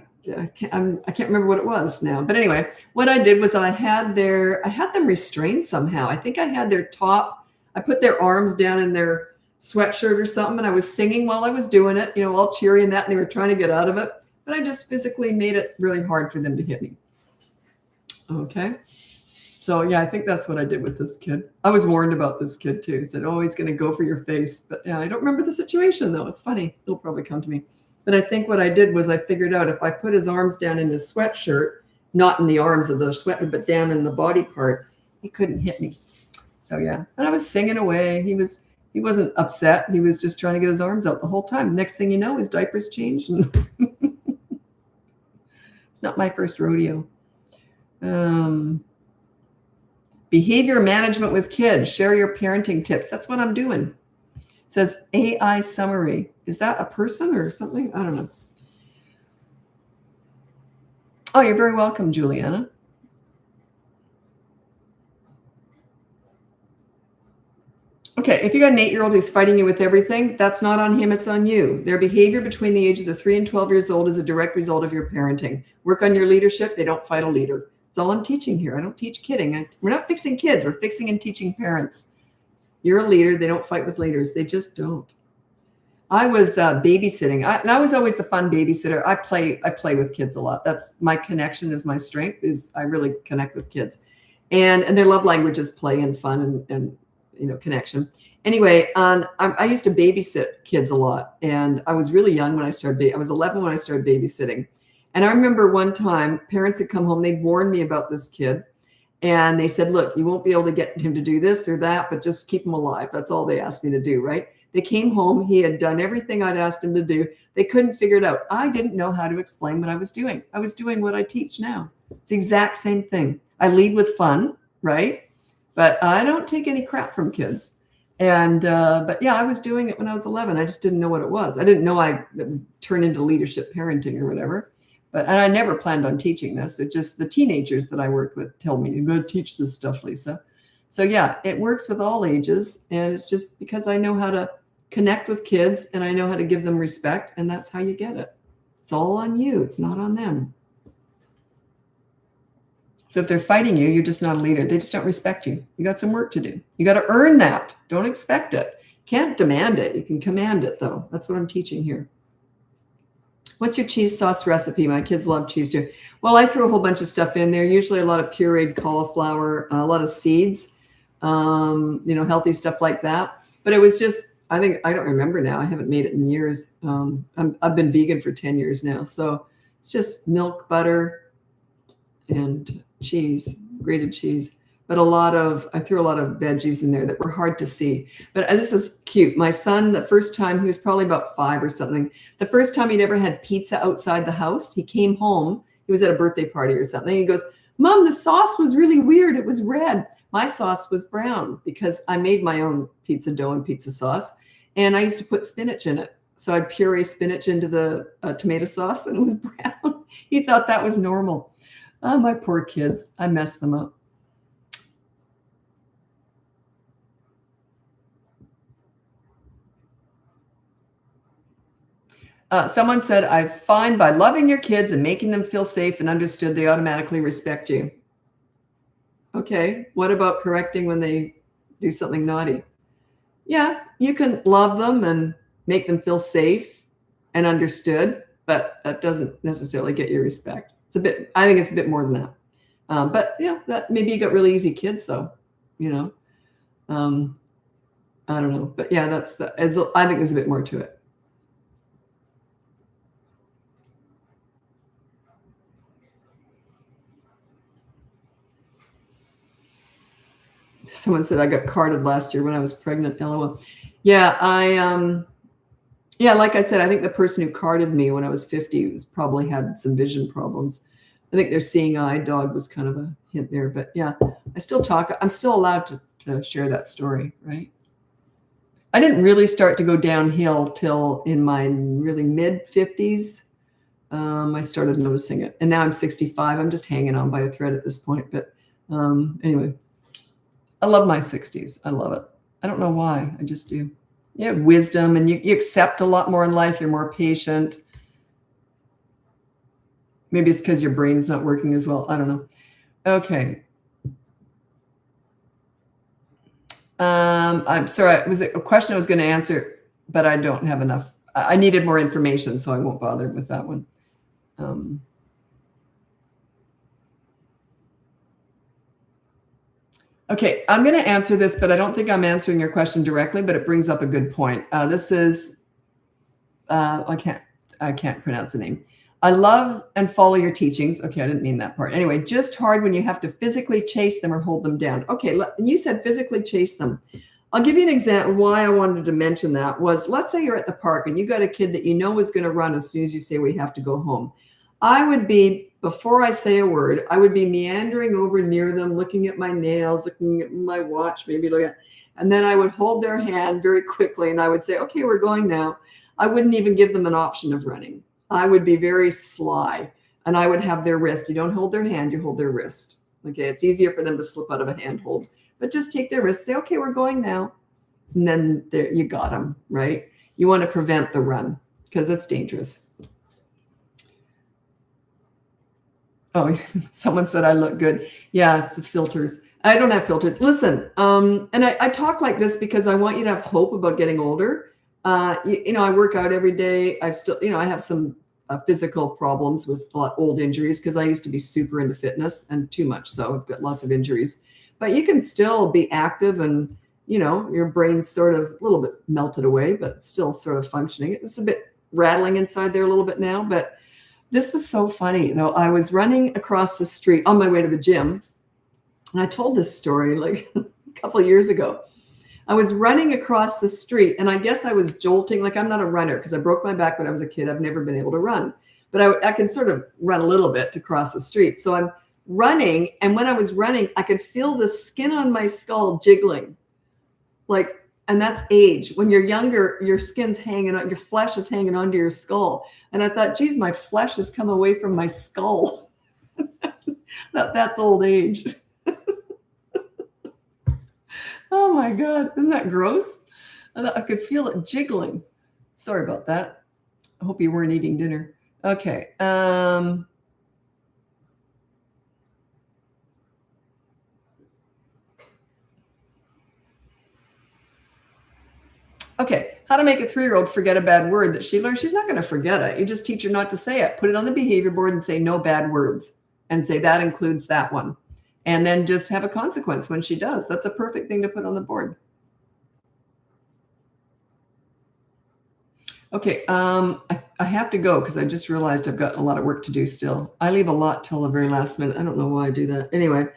[SPEAKER 1] can't remember what it was now. But anyway, what I did was I had them restrained somehow. I think I had their top. I put their arms down in their sweatshirt or something, and I was singing while I was doing it, all cheery and that, and they were trying to get out of it. But I just physically made it really hard for them to hit me. Okay. So yeah, I think that's what I did with this kid. I was warned about this kid too. He said, oh, he's going to go for your face. But yeah, I don't remember the situation though. It's funny. It'll probably come to me. But I think what I did was I figured out if I put his arms down in his sweatshirt, not in the arms of the sweatshirt, but down in the body part, he couldn't hit me. So yeah, and I was singing away. He wasn't upset. He was just trying to get his arms out the whole time. Next thing you know, his diapers changed. And it's not my first rodeo. Behavior management with kids. Share your parenting tips. That's what I'm doing. It says AI summary. Is that a person or something? I don't know. Oh, you're very welcome, Juliana. Okay, if you got an 8-year-old who's fighting you with everything, that's not on him, it's on you. Their behavior between the ages of 3 and 12 years old is a direct result of your parenting. Work on your leadership. They don't fight a leader. That's all I'm teaching here. I don't teach kidding. We're not fixing kids. We're fixing and teaching parents. You're a leader. They don't fight with leaders. They just don't. I was babysitting, and I was always the fun babysitter. I play with kids a lot. That's my connection is my strength. Is I really connect with kids, and their love language is play and fun and connection. Anyway, I used to babysit kids a lot, and I was really young when I started. I was 11 when I started babysitting, and I remember one time parents had come home. They'd warned me about this kid, and they said, "Look, you won't be able to get him to do this or that, but just keep him alive." That's all they asked me to do, right? They came home. He had done everything I'd asked him to do. They couldn't figure it out. I didn't know how to explain what I was doing. I was doing what I teach now. It's the exact same thing. I lead with fun, right? But I don't take any crap from kids. And but yeah, I was doing it when I was 11. I just didn't know what it was. I didn't know I'd turn into leadership parenting or whatever. And I never planned on teaching this. It just the teenagers that I worked with told me, "You got to teach this stuff, Lisa." So yeah, it works with all ages, and it's just because I know how to connect with kids and I know how to give them respect, and that's how you get it. It's all on you. It's not on them. So if they're fighting you, you're just not a leader. They just don't respect you. You got some work to do. You got to earn that. Don't expect it. Can't demand it. You can command it, though. That's what I'm teaching here. What's your cheese sauce recipe? My kids love cheese too. Well, I threw a whole bunch of stuff in there, usually a lot of pureed cauliflower, a lot of seeds, healthy stuff like that. But it was just, I don't remember now. I haven't made it in years. I've been vegan for 10 years now. So it's just milk, butter, and cheese, grated cheese. But I threw a lot of veggies in there that were hard to see. But this is cute. My son, the first time, he was probably about 5 or something. The first time he'd ever had pizza outside the house, he came home. He was at a birthday party or something. He goes, "Mom, the sauce was really weird. It was red." My sauce was brown because I made my own pizza dough and pizza sauce. And I used to put spinach in it. So I'd puree spinach into the tomato sauce, and it was brown. He thought that was normal. Oh, my poor kids. I messed them up. Someone said, "I find by loving your kids and making them feel safe and understood, they automatically respect you." Okay, what about correcting when they do something naughty? Yeah, you can love them and make them feel safe and understood, but that doesn't necessarily get your respect. I think it's a bit more than that. But that maybe you got really easy kids though, I don't know, but yeah, I think there's a bit more to it. Someone said I got carded last year when I was pregnant. LOL. Yeah, like I said, I think the person who carded me when I was 50 probably had some vision problems. I think their seeing eye dog was kind of a hint there. But yeah, I still talk. I'm still allowed to share that story, right? I didn't really start to go downhill till in my really mid 50s. I started noticing it. And now I'm 65. I'm just hanging on by a thread at this point. But anyway, I love my 60s. I love it. I don't know why. I just do. You have wisdom and you accept a lot more in life. You're more patient. Maybe it's because your brain's not working as well. I don't know. Okay. I'm sorry. It was a question I was going to answer, but I don't have enough. I needed more information, so I won't bother with that one. Okay, I'm going to answer this, but I don't think I'm answering your question directly, but it brings up a good point. This is, I can't pronounce the name. I love and follow your teachings. Okay, I didn't mean that part. Anyway, just hard when you have to physically chase them or hold them down. Okay, you said physically chase them. I'll give you an example. Why I wanted to mention that was, let's say you're at the park and you got a kid that you know is going to run as soon as you say we have to go home. I would be, before I say a word, I would be meandering over near them, looking at my nails, looking at my watch, maybe looking at, and then I would hold their hand very quickly and I would say, okay, we're going now. I wouldn't even give them an option of running. I would be very sly and I would have their wrist. You don't hold their hand, you hold their wrist. Okay, it's easier for them to slip out of a handhold, but just take their wrist, say, okay, we're going now. and then there you got them, right? You want to prevent the run because it's dangerous. Oh, someone said I look good. Yeah, it's the filters. I don't have filters. Listen, and I talk like this because I want you to have hope about getting older. I work out every day. I've still, I have some physical problems with old injuries because I used to be super into fitness and too much. So I've got lots of injuries. But you can still be active and, your brain's sort of a little bit melted away, but still sort of functioning. It's a bit rattling inside there a little bit now, but this was so funny, though. I was running across the street on my way to the gym, and I told this story like a couple of years ago. I was running across the street, and I guess I was jolting. Like, I'm not a runner because I broke my back when I was a kid. I've never been able to run, but I can sort of run a little bit to cross the street. So I'm running, and when I was running, I could feel the skin on my skull jiggling. And that's age. When you're younger, your skin's hanging on, your flesh is hanging onto your skull. And I thought, geez, my flesh has come away from my skull. That's old age. Oh my God. Isn't that gross? I could feel it jiggling. Sorry about that. I hope you weren't eating dinner. Okay. Okay, how to make a 3-year-old forget a bad word that she learned. She's not going to forget it. You just teach her not to say it. Put it on the behavior board and say no bad words and say that includes that one. And then just have a consequence when she does. That's a perfect thing to put on the board. Okay, I have to go because I just realized I've got a lot of work to do still. I leave a lot till the very last minute. I don't know why I do that. Anyway.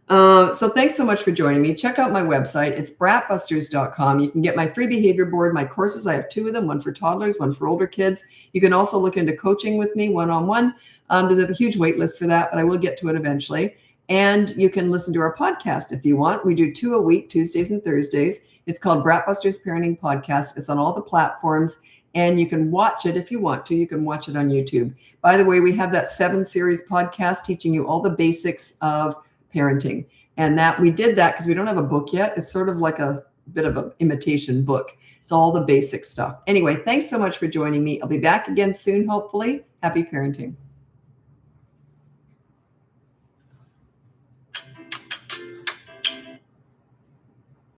[SPEAKER 1] So thanks so much for joining me. Check out my website. It's BratBusters.com. You can get my free behavior board, my courses. I have 2 of them, one for toddlers, one for older kids. You can also look into coaching with me one-on-one. There's a huge wait list for that, but I will get to it eventually. And you can listen to our podcast if you want. We do 2 a week, Tuesdays and Thursdays. It's called BratBusters Parenting Podcast. It's on all the platforms. And you can watch it if you want to. You can watch it on YouTube. By the way, we have that 7-series podcast teaching you all the basics of parenting. And that we did that because we don't have a book yet. It's sort of like a bit of an imitation book. It's all the basic stuff. Anyway, thanks so much for joining me. I'll be back again soon, hopefully. Happy parenting.